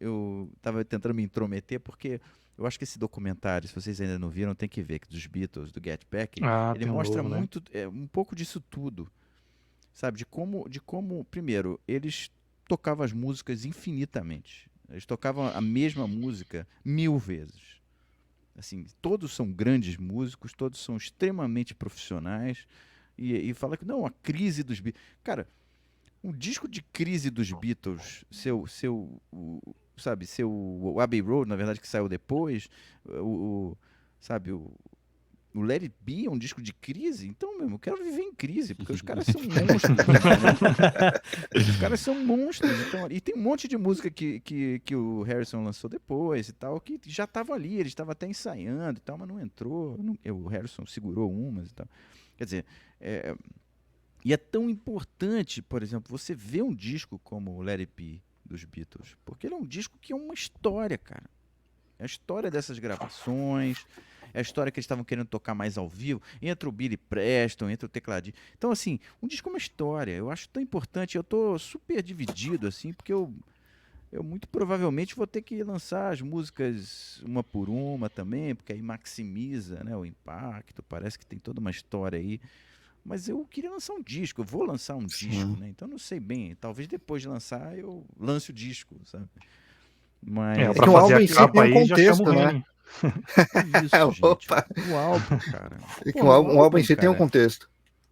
[SPEAKER 6] eu tava tentando me intrometer, porque eu acho que esse documentário, se vocês ainda não viram, tem que ver, que dos Beatles, do Get Back,
[SPEAKER 3] Ah,
[SPEAKER 6] ele
[SPEAKER 3] tem um
[SPEAKER 6] mostra
[SPEAKER 3] novo, né?
[SPEAKER 6] muito, um pouco disso tudo, sabe? De como, primeiro, eles tocavam as músicas infinitamente. Eles tocavam a mesma música 1000 vezes. Assim, todos são grandes músicos, todos são extremamente profissionais. E fala que não, a crise dos Beatles. Cara, um disco de crise dos Beatles, sabe, o Abbey Road, na verdade, que saiu depois, sabe, o Let It Be é um disco de crise, então, mesmo, eu quero viver em crise, porque os caras são monstros, entendeu? Os caras são monstros, então, e tem um monte de música que o Harrison lançou depois e tal, que já estavam ali, ele estava até ensaiando e tal, mas não entrou, o Harrison segurou umas e tal. Quer dizer, e é tão importante, por exemplo, você ver um disco como o Let It Be dos Beatles, porque ele é um disco que é uma história, cara. É a história dessas gravações, é a história que eles estavam querendo tocar mais ao vivo, entra o Billy Preston, entra o tecladinho. Então, assim, um disco é uma história, eu acho tão importante, eu tô super dividido, assim, porque eu muito provavelmente vou ter que lançar as músicas uma por uma também, porque aí maximiza, né, o impacto, parece que tem toda uma história aí. Mas eu queria lançar um disco, eu vou lançar um disco, né? Então não sei bem, talvez depois de lançar eu lance o disco, sabe? Mas
[SPEAKER 3] Pra
[SPEAKER 5] que o
[SPEAKER 3] fazer
[SPEAKER 5] álbum
[SPEAKER 3] a
[SPEAKER 5] em si
[SPEAKER 3] capa
[SPEAKER 5] tem um
[SPEAKER 3] aí, já chama o
[SPEAKER 5] contexto, né?
[SPEAKER 3] Henning.
[SPEAKER 6] que isso, gente.
[SPEAKER 5] Opa.
[SPEAKER 6] O álbum, cara.
[SPEAKER 5] E que
[SPEAKER 6] Pô,
[SPEAKER 5] um álbum em si tem um
[SPEAKER 6] cara,
[SPEAKER 5] contexto.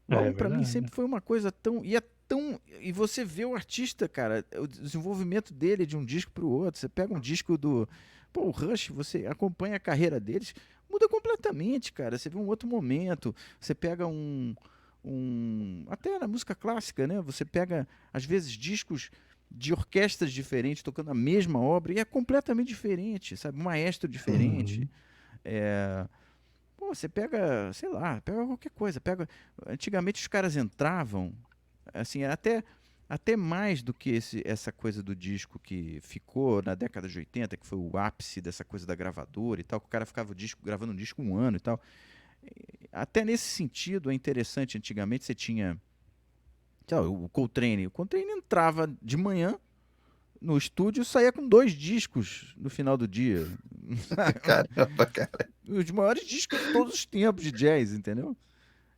[SPEAKER 6] o álbum pra mim
[SPEAKER 3] verdade.
[SPEAKER 6] sempre foi uma coisa tão. E você vê o artista, cara, o desenvolvimento dele de um disco pro outro. Você pega um disco do. Pô, o Rush, você acompanha a carreira deles, muda completamente, cara. Você vê um outro momento. Você pega até na música clássica, né? Você pega, às vezes, discos de orquestras diferentes tocando a mesma obra e é completamente diferente, sabe? Um maestro diferente. Pô, você pega, sei lá, pega qualquer coisa. Antigamente os caras entravam, assim, até mais do que essa coisa do disco que ficou na década de 80, que foi o ápice dessa coisa da gravadora e tal, que o cara ficava gravando um disco um ano e tal. Até nesse sentido é interessante, antigamente você tinha o Coltrane. O Coltrane entrava de manhã no estúdio e saía com 2 discos no final do dia.
[SPEAKER 5] Caramba, cara.
[SPEAKER 6] Os maiores discos de todos os tempos de jazz, entendeu?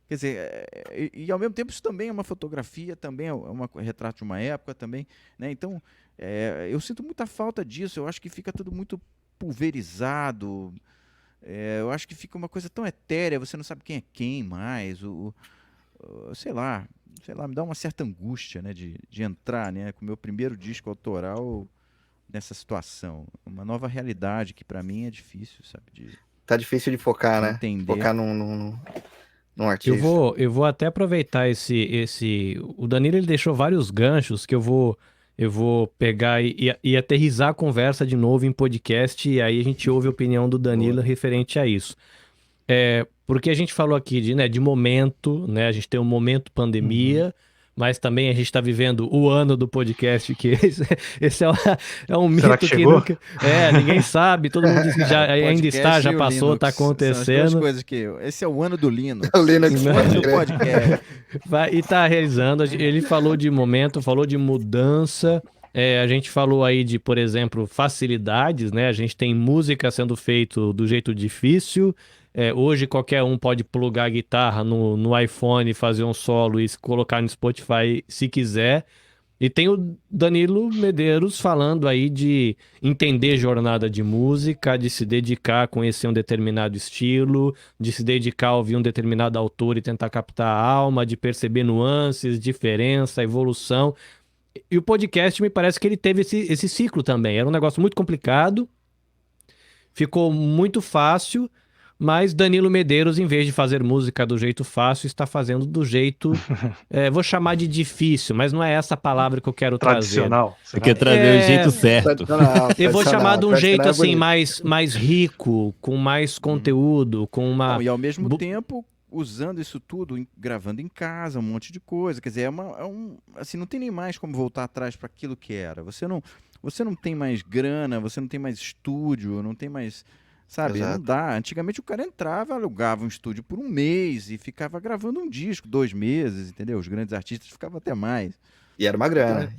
[SPEAKER 6] Quer dizer, e ao mesmo tempo isso também é uma fotografia, também é um retrato de uma época também, né? Então, eu sinto muita falta disso, eu acho que fica tudo muito pulverizado, eu acho que fica uma coisa tão etérea, você não sabe quem é quem mais, sei lá, me dá uma certa angústia, né, de entrar, né, com o meu primeiro disco autoral nessa situação, uma nova realidade que pra mim é difícil, sabe,
[SPEAKER 5] Tá difícil de focar,
[SPEAKER 6] de
[SPEAKER 5] né?
[SPEAKER 6] entender.
[SPEAKER 5] Focar num artista.
[SPEAKER 1] Eu vou até aproveitar o Danilo, ele deixou vários ganchos que eu vou pegar e aterrissar a conversa de novo em podcast, e aí a gente ouve a opinião do Danilo referente a isso. Porque a gente falou aqui de momento, né? A gente tem um momento pandemia, mas também a gente está vivendo o ano do podcast, que esse é um
[SPEAKER 3] Será
[SPEAKER 1] mito
[SPEAKER 3] que
[SPEAKER 1] que
[SPEAKER 3] chegou?
[SPEAKER 1] nunca... ninguém sabe, todo mundo diz que ainda está, já passou, está
[SPEAKER 6] São as duas
[SPEAKER 1] acontecendo.
[SPEAKER 6] coisas que... Esse é o ano do Linux.
[SPEAKER 5] O Linux,
[SPEAKER 6] O ano do
[SPEAKER 5] pode crer.
[SPEAKER 6] podcast.
[SPEAKER 1] E tá realizando. Ele falou de momento, falou de mudança. A gente falou aí de, por exemplo, facilidades, né? A gente tem música sendo feito do jeito difícil. Hoje qualquer um pode plugar a guitarra no iPhone, fazer um solo e colocar no Spotify se quiser. E tem o Danilo Medeiros falando aí de entender jornada de música, de se dedicar a conhecer um determinado estilo, de se dedicar a ouvir um determinado autor e tentar captar a alma, de perceber nuances, diferença, evolução. E o podcast me parece que ele teve esse ciclo também. Era um negócio muito complicado, ficou muito fácil, mas Danilo Medeiros, em vez de fazer música do jeito fácil, está fazendo do jeito, vou chamar de difícil, mas não é essa palavra que eu quero
[SPEAKER 3] Tradicional.
[SPEAKER 4] Você quer trazer o jeito certo.
[SPEAKER 1] Eu vou chamar de um jeito assim,
[SPEAKER 5] bonito.
[SPEAKER 1] mais rico, com mais conteúdo, com uma...
[SPEAKER 6] Não, e ao mesmo tempo, usando isso tudo, gravando em casa, um monte de coisa. Quer dizer, assim, não tem nem mais como voltar atrás para aquilo que era. Você não tem mais grana, você não tem mais estúdio, não tem mais... Sabe,
[SPEAKER 5] Exato.
[SPEAKER 6] não dá. Antigamente o cara entrava, alugava um estúdio por um mês e ficava gravando um disco, 2 meses, entendeu? Os grandes artistas ficavam até mais.
[SPEAKER 5] E era uma grana,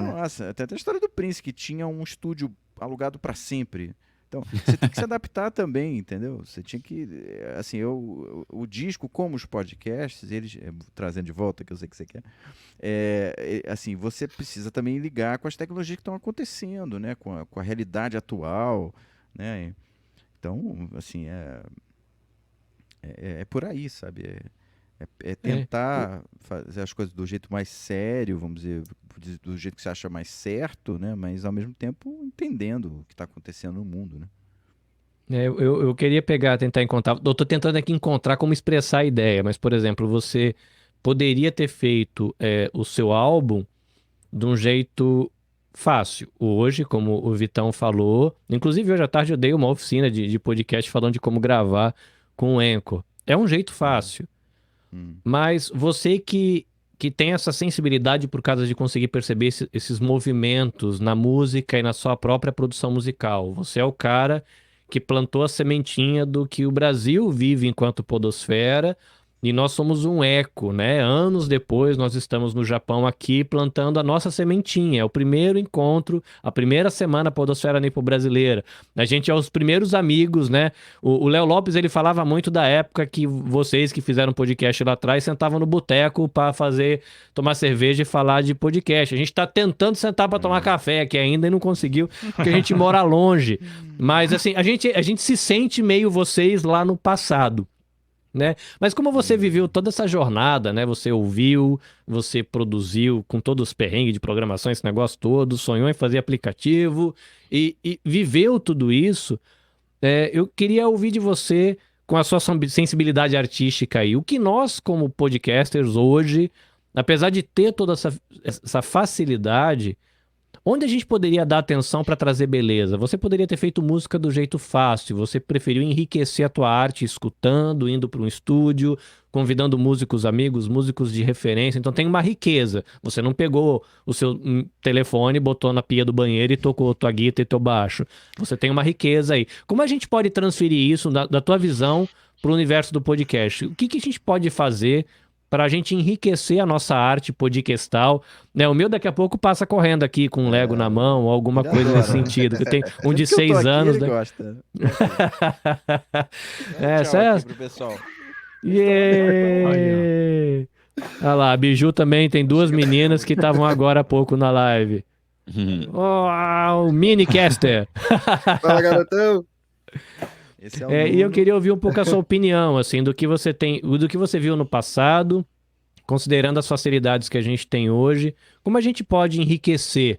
[SPEAKER 6] Nossa, até a história do Prince, que tinha um estúdio alugado para sempre. Então, você tem que se adaptar também, entendeu? Você tinha que, assim, o disco, como os podcasts, eles, trazendo de volta, que eu sei que você quer, assim, você precisa também ligar com as tecnologias que estão acontecendo, né? Com a realidade atual, né? Então, assim, é por aí, sabe? Tentar fazer as coisas do jeito mais sério, vamos dizer, do jeito que você acha mais certo, né? Mas, ao mesmo tempo, entendendo o que está acontecendo no mundo, né?
[SPEAKER 1] Eu queria tentar encontrar... Eu tô tentando aqui encontrar como expressar a ideia, mas, por exemplo, você poderia ter feito o seu álbum de um jeito fácil. Hoje, como o Vitão falou, inclusive hoje à tarde eu dei uma oficina de podcast falando de como gravar com o Anchor. É um jeito fácil. Mas você que tem essa sensibilidade por causa de conseguir perceber esses movimentos na música e na sua própria produção musical. Você é o cara que plantou a sementinha do que o Brasil vive enquanto podosfera, e nós somos um eco, né? Anos depois, nós estamos no Japão aqui plantando a nossa sementinha. É o primeiro encontro, a primeira semana podosfera nipo-brasileira. A gente é os primeiros amigos, né? O Léo Lopes, ele falava muito da época que vocês que fizeram podcast lá atrás sentavam no boteco para tomar cerveja e falar de podcast. A gente tá tentando sentar para tomar café aqui ainda e não conseguiu, porque a gente mora longe. Mas assim, a gente se sente meio vocês lá no passado, né? Mas como você viveu toda essa jornada, né? Você ouviu, você produziu com todos os perrengues de programação, esse negócio todo, sonhou em fazer aplicativo e viveu tudo isso, eu queria ouvir de você, com a sua sensibilidade artística aí, o que nós, como podcasters hoje, apesar de ter toda essa facilidade, onde a gente poderia dar atenção para trazer beleza? Você poderia ter feito música do jeito fácil, você preferiu enriquecer a tua arte escutando, indo para um estúdio, convidando músicos amigos, músicos de referência. Então tem uma riqueza. Você não pegou o seu telefone, botou na pia do banheiro e tocou tua guitarra e teu baixo. Você tem uma riqueza aí. Como a gente pode transferir isso da tua visão para o universo do podcast? O que a gente pode fazer para a gente enriquecer a nossa arte podcastal, né? O meu daqui a pouco passa correndo aqui com um Lego na mão, ou alguma
[SPEAKER 6] Ele
[SPEAKER 1] coisa
[SPEAKER 6] adora,
[SPEAKER 1] nesse sentido. Que tem um de
[SPEAKER 6] Sempre que eu tô
[SPEAKER 1] 6
[SPEAKER 6] aqui,
[SPEAKER 1] anos,
[SPEAKER 6] ele
[SPEAKER 1] né?
[SPEAKER 6] gosta.
[SPEAKER 1] É,
[SPEAKER 6] Tchau
[SPEAKER 1] certo?
[SPEAKER 6] aqui pro pessoal.
[SPEAKER 1] Yeah! Olha lá, a Biju também tem 2 meninas que estavam agora há pouco na live. Oh, o Minicaster.
[SPEAKER 5] Fala, garotão.
[SPEAKER 6] Esse é o
[SPEAKER 1] E eu
[SPEAKER 6] Nuno.
[SPEAKER 1] queria ouvir um pouco a sua opinião, assim, do que você viu no passado, considerando as facilidades que a gente tem hoje, como a gente pode enriquecer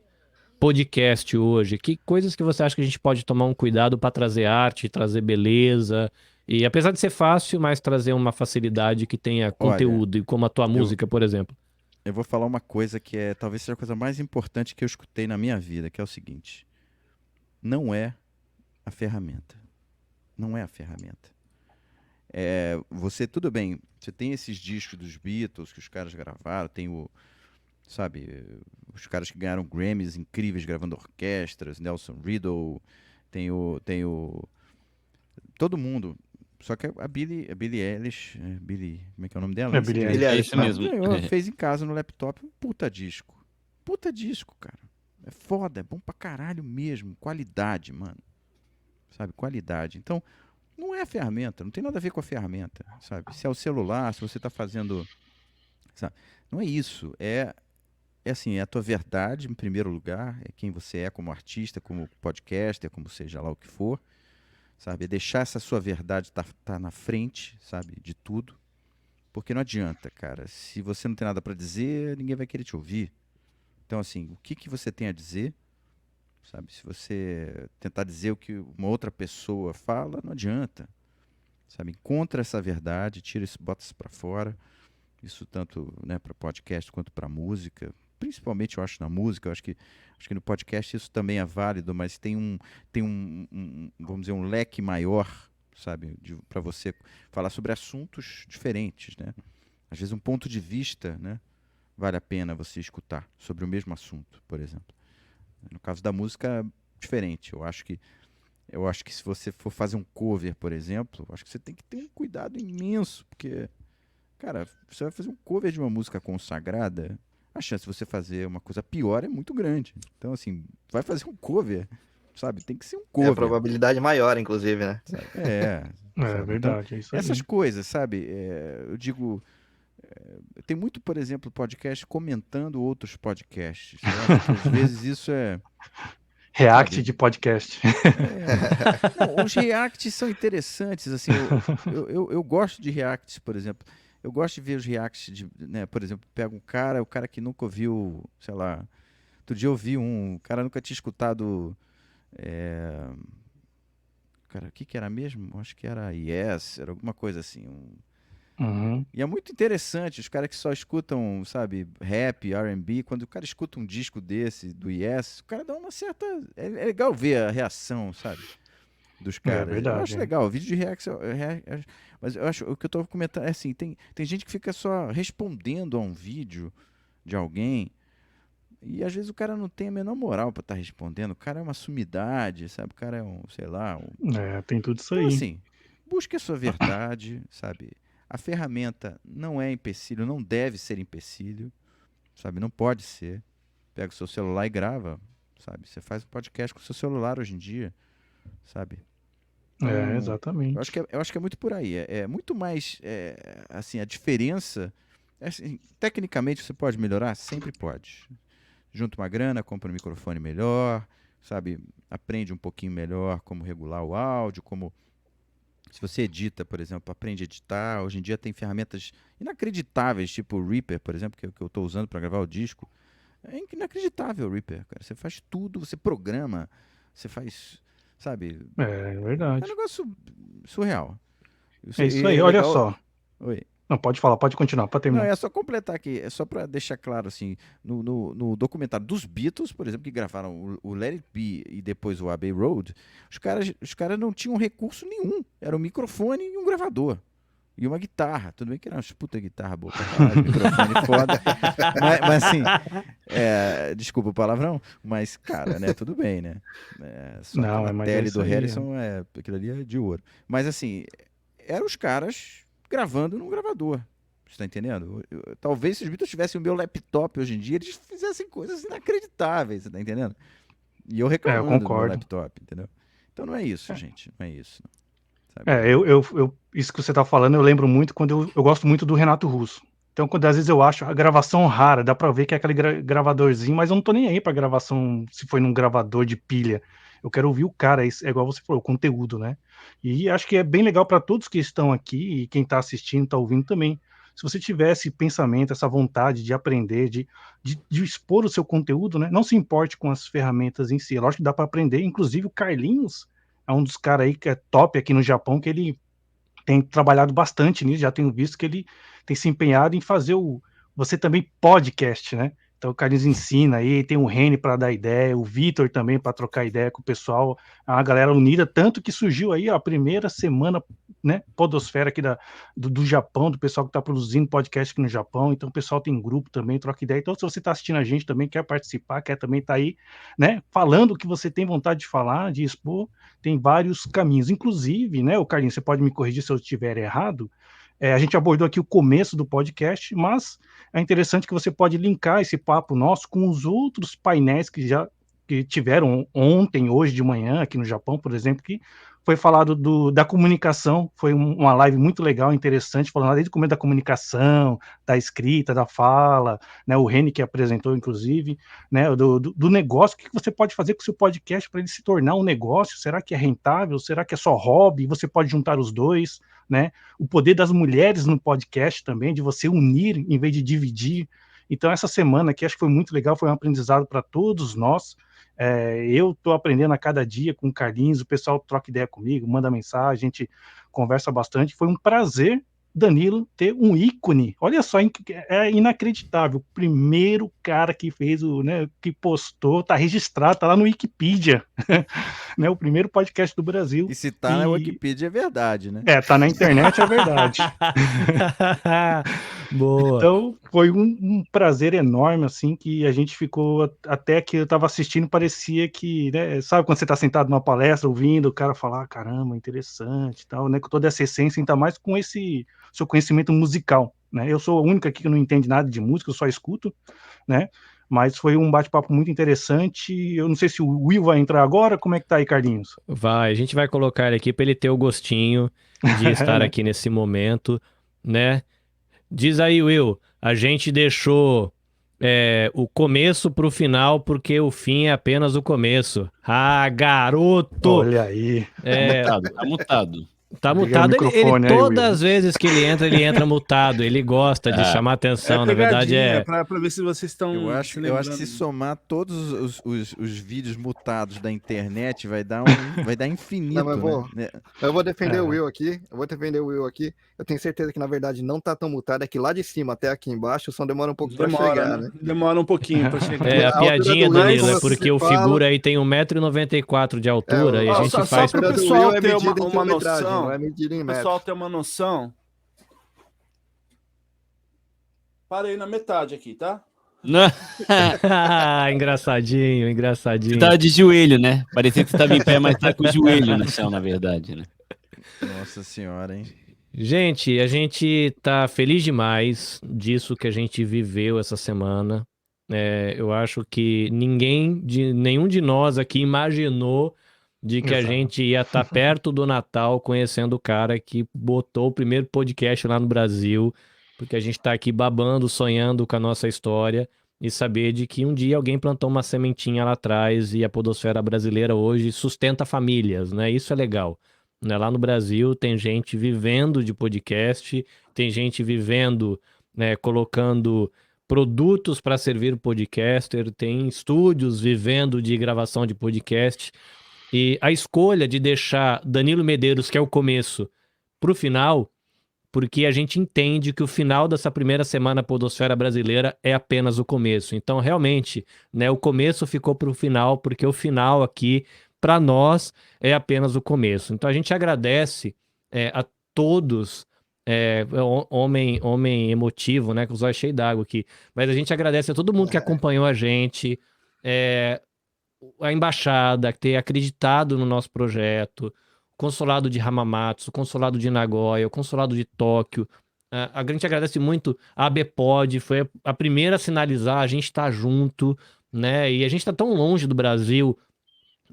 [SPEAKER 1] podcast hoje? Que coisas que você acha que a gente pode tomar um cuidado para trazer arte, trazer beleza? E apesar de ser fácil, mas trazer uma facilidade que tenha conteúdo, como a tua música, por exemplo.
[SPEAKER 6] Eu vou falar uma coisa que talvez seja a coisa mais importante que eu escutei na minha vida, que é o seguinte: não é a ferramenta. Não é a ferramenta. Você, tudo bem, você tem esses discos dos Beatles que os caras gravaram, tem os caras que ganharam Grammys incríveis gravando orquestras, Nelson Riddle, tem o todo mundo. Só que a Billie Eilish, como é que é o nome dela?
[SPEAKER 3] É Billie Eilish.
[SPEAKER 4] É isso mesmo.
[SPEAKER 6] Ganhou, fez em casa no laptop um puta disco. Puta disco, cara. É foda, é bom pra caralho mesmo. Qualidade, mano. Sabe, qualidade. Então, não é a ferramenta, não tem nada a ver com a ferramenta, sabe? Se é o celular, se você tá fazendo... Sabe? Não é isso, é assim, é a tua verdade em primeiro lugar, é quem você é como artista, como podcaster, como seja lá o que for, sabe? É deixar essa sua verdade tá na frente, sabe, de tudo, porque não adianta, cara, se você não tem nada para dizer, ninguém vai querer te ouvir. Então, assim, o que você tem a dizer, sabe? Se você tentar dizer o que uma outra pessoa fala, não adianta, sabe? Encontra essa verdade, bota isso para fora. Isso tanto, né, para podcast quanto para música. Principalmente, eu acho, na música. Eu acho que no podcast isso também é válido, mas tem um vamos dizer, um leque maior, sabe? Para você falar sobre assuntos diferentes, né? Às vezes um ponto de vista, né, vale a pena você escutar sobre o mesmo assunto, por exemplo. No caso da música, diferente. Eu acho que se você for fazer um cover, por exemplo, eu acho que você tem que ter um cuidado imenso, porque, cara, você vai fazer um cover de uma música consagrada, a chance de você fazer uma coisa pior é muito grande. Então, assim, vai fazer um cover, sabe? Tem que ser um cover.
[SPEAKER 5] É a probabilidade maior, inclusive, né?
[SPEAKER 6] É
[SPEAKER 3] verdade, é isso aí.
[SPEAKER 6] essas coisas, sabe? Eu digo... tem muito, por exemplo, podcast comentando outros podcasts. Eu acho que às vezes isso é...
[SPEAKER 3] React
[SPEAKER 6] sabe?
[SPEAKER 3] de podcast.
[SPEAKER 6] Não, os reacts são interessantes, assim, eu gosto de reacts, por exemplo. Eu gosto de ver os reacts, né, por exemplo, pega o cara que nunca ouviu, sei lá, outro dia eu vi o cara nunca tinha escutado, cara, o que era mesmo? Acho que era Yes, era alguma coisa assim,
[SPEAKER 3] Uhum.
[SPEAKER 6] E é muito interessante, os caras que só escutam, sabe, rap, R&B, quando o cara escuta um disco desse, do Yes, o cara dá uma certa... É legal ver a reação, sabe, dos caras.
[SPEAKER 3] verdade,
[SPEAKER 6] Eu acho
[SPEAKER 3] é.
[SPEAKER 6] legal, vídeo de reaction, mas eu acho, o que eu tô comentando é assim, tem gente que fica só respondendo a um vídeo de alguém, e às vezes o cara não tem a menor moral pra estar respondendo, o cara é uma sumidade, sabe? O cara é um, sei lá,
[SPEAKER 3] Tem tudo isso
[SPEAKER 6] então
[SPEAKER 3] aí.
[SPEAKER 6] assim, busque a sua verdade, sabe? A ferramenta não é empecilho, não deve ser empecilho, sabe? Não pode ser. Pega o seu celular e grava, sabe? Você faz um podcast com o seu celular hoje em dia, sabe? Então,
[SPEAKER 3] Exatamente.
[SPEAKER 6] eu acho que é muito por aí. É muito mais, assim, a diferença. Assim, tecnicamente você pode melhorar? Sempre pode. Junta uma grana, compra um microfone melhor, sabe? Aprende um pouquinho melhor como regular o áudio, como. Se você edita, por exemplo, aprende a editar. Hoje em dia tem ferramentas inacreditáveis, tipo o Reaper, por exemplo, que eu estou usando para gravar o disco. É inacreditável o Reaper, cara. Você faz tudo, você programa, você faz, sabe?
[SPEAKER 3] É
[SPEAKER 6] É um
[SPEAKER 3] verdade.
[SPEAKER 6] negócio surreal.
[SPEAKER 3] É isso aí,
[SPEAKER 6] É
[SPEAKER 3] olha
[SPEAKER 6] legal.
[SPEAKER 3] só.
[SPEAKER 6] Oi.
[SPEAKER 3] Não, pode falar, pode continuar, pode
[SPEAKER 6] Não,
[SPEAKER 3] terminar.
[SPEAKER 6] é só completar aqui, é só para deixar claro assim, no documentário dos Beatles, por exemplo, que gravaram o Let It Be e depois o Abbey Road, os caras não tinham recurso nenhum. Era um microfone e um gravador. E uma guitarra. Tudo bem que era uma puta guitarra boa pra caralho, microfone foda. Mas assim, desculpa o palavrão, mas cara, né, tudo bem, né? Só
[SPEAKER 3] Não,
[SPEAKER 6] aquela
[SPEAKER 3] mas é
[SPEAKER 6] tele
[SPEAKER 3] isso
[SPEAKER 6] do
[SPEAKER 3] aí,
[SPEAKER 6] Harrison, aquilo ali é de ouro. Mas assim, eram os caras gravando num gravador. Você tá entendendo? Talvez se os Beatles tivessem o meu laptop hoje em dia, eles fizessem coisas inacreditáveis, você tá entendendo? E eu reclamando do meu
[SPEAKER 3] concordo.
[SPEAKER 6] laptop, entendeu? Então não é isso, gente. Não é isso. Sabe?
[SPEAKER 3] Isso que você tá falando, eu lembro muito quando eu gosto muito do Renato Russo. Então, quando às vezes eu acho a gravação rara, dá pra ver que é aquele gravadorzinho, mas eu não tô nem aí pra gravação, se foi num gravador de pilha. Eu quero ouvir o cara, é igual você falou, o conteúdo, né? E acho que é bem legal para todos que estão aqui e quem tá assistindo, tá ouvindo também. Se você tiver esse pensamento, essa vontade de aprender, de expor o seu conteúdo, né? Não se importe com as ferramentas em si. Lógico que dá para aprender. Inclusive, o Carlinhos é um dos caras aí que é top aqui no Japão, que ele tem trabalhado bastante nisso, já tenho visto que ele tem se empenhado em fazer você também podcast, né? Então o Carlinhos ensina aí, tem o Reni para dar ideia, o Vitor também para trocar ideia com o pessoal, a galera unida, tanto que surgiu aí a primeira semana, né, podosfera aqui do Japão, do pessoal que está produzindo podcast aqui no Japão, então o pessoal tem grupo também, troca ideia, então se você está assistindo a gente também, quer participar, quer também estar aí, né, falando o que você tem vontade de falar, de expor, tem vários caminhos, inclusive, né, o Carlinhos, você pode me corrigir se eu estiver errado, a gente abordou aqui o começo do podcast, mas é interessante que você pode linkar esse papo nosso com os outros painéis que tiveram ontem, hoje de manhã, aqui no Japão, por exemplo, que foi falado da comunicação, foi uma live muito legal, interessante, falando desde o começo da comunicação, da escrita, da fala, né, o Reni que apresentou, inclusive, né, do negócio, o que você pode fazer com o seu podcast para ele se tornar um negócio, será que é rentável, será que é só hobby, você pode juntar os dois, né, o poder das mulheres no podcast também, de você unir em vez de dividir. Então essa semana aqui acho que foi muito legal, foi um aprendizado para todos nós. Eu estou aprendendo a cada dia com o Carlinhos, o pessoal troca ideia comigo, manda mensagem, a gente conversa bastante. Foi um prazer, Danilo, ter um ícone. Olha só, é inacreditável. O primeiro cara que fez que postou, tá registrado, tá lá no Wikipedia, né? O primeiro podcast do Brasil.
[SPEAKER 6] E se tá na Wikipedia é verdade, né?
[SPEAKER 3] Tá na internet, é verdade.
[SPEAKER 1] Boa.
[SPEAKER 3] Então, foi um prazer enorme, assim, que a gente ficou, até que eu tava assistindo, parecia que, né, sabe quando você tá sentado numa palestra, ouvindo o cara falar, caramba, interessante e tal, né, com toda essa essência, ainda mais com esse seu conhecimento musical, né, eu sou a única aqui que não entende nada de música, eu só escuto, né, mas foi um bate-papo muito interessante, eu não sei se o Will vai entrar agora, como é que tá aí, Carlinhos?
[SPEAKER 1] Vai, a gente vai colocar ele aqui para ele ter o gostinho de estar aqui nesse momento, né? Diz aí, Will, a gente deixou o começo pro final porque o fim é apenas o começo. Ah, garoto!
[SPEAKER 3] Olha aí.
[SPEAKER 4] Tá mutado.
[SPEAKER 1] Tá
[SPEAKER 3] Liga o
[SPEAKER 1] mutado, ele
[SPEAKER 3] microfone aí,
[SPEAKER 1] todas
[SPEAKER 3] Will.
[SPEAKER 1] as vezes que ele entra mutado, ele gosta de chamar atenção, na verdade
[SPEAKER 2] pegadinha, pra ver se vocês estão
[SPEAKER 6] Eu
[SPEAKER 2] se
[SPEAKER 6] acho que
[SPEAKER 2] lembrando.
[SPEAKER 6] se somar todos os vídeos mutados da internet vai dar infinito,
[SPEAKER 5] Não, mas
[SPEAKER 6] né?
[SPEAKER 5] eu vou defender
[SPEAKER 3] É.
[SPEAKER 5] o Will aqui. Eu tenho certeza que, na verdade, não tá tão mutado. É que lá de cima até aqui embaixo o som demora um pouco pra chegar, né?
[SPEAKER 2] Demora um pouquinho pra chegar.
[SPEAKER 1] É, a
[SPEAKER 5] A altura
[SPEAKER 1] piadinha,
[SPEAKER 5] do Will,
[SPEAKER 1] Danilo, é
[SPEAKER 5] como
[SPEAKER 1] porque
[SPEAKER 5] se
[SPEAKER 1] o
[SPEAKER 5] fala-
[SPEAKER 1] figura aí tem 1,94 m de altura e a
[SPEAKER 5] Ó,
[SPEAKER 1] gente
[SPEAKER 2] só
[SPEAKER 1] faz...
[SPEAKER 2] pra o
[SPEAKER 5] altura do
[SPEAKER 2] pessoal
[SPEAKER 5] Will é
[SPEAKER 2] ter
[SPEAKER 5] medida em
[SPEAKER 2] uma
[SPEAKER 5] quilometragem,
[SPEAKER 2] noção,
[SPEAKER 5] não é medida em
[SPEAKER 2] o
[SPEAKER 5] metros.
[SPEAKER 2] pessoal ter uma noção. Parei na metade aqui, tá?
[SPEAKER 4] Não,
[SPEAKER 1] Engraçadinho,
[SPEAKER 4] você
[SPEAKER 1] engraçadinho.
[SPEAKER 4] tava de joelho, né? Parecia que você tava em pé, mas tá com o joelho no chão, na verdade, né?
[SPEAKER 6] Nossa senhora, hein?
[SPEAKER 1] Gente, a gente tá feliz demais disso que a gente viveu essa semana. Eu acho que nenhum de nós aqui imaginou de que a
[SPEAKER 3] Exato.
[SPEAKER 1] gente ia estar perto do Natal conhecendo o cara que botou o primeiro podcast lá no Brasil, porque a gente tá aqui babando, sonhando com a nossa história e saber de que um dia alguém plantou uma sementinha lá atrás e a podosfera brasileira hoje sustenta famílias, né? Isso é legal. Né? Lá no Brasil tem gente vivendo de podcast, tem gente vivendo, né, colocando produtos para servir o podcaster, tem estúdios vivendo de gravação de podcast. E a escolha de deixar Danilo Medeiros, que é o começo, para o final, porque a gente entende que o final dessa primeira semana podosfera brasileira é apenas o começo. Então, realmente, né, o começo ficou para o final, porque o final aqui, para nós, é apenas o começo. Então, a gente agradece a todos, homem emotivo, né, com os olhos cheios d'água aqui, mas a gente agradece a todo mundo que acompanhou a gente, a embaixada, ter acreditado no nosso projeto, o consulado de Hamamatsu, o consulado de Nagoya, o consulado de Tóquio. A gente agradece muito a ABPOD, foi a primeira a sinalizar, a gente tá junto, né? E a gente tá tão longe do Brasil,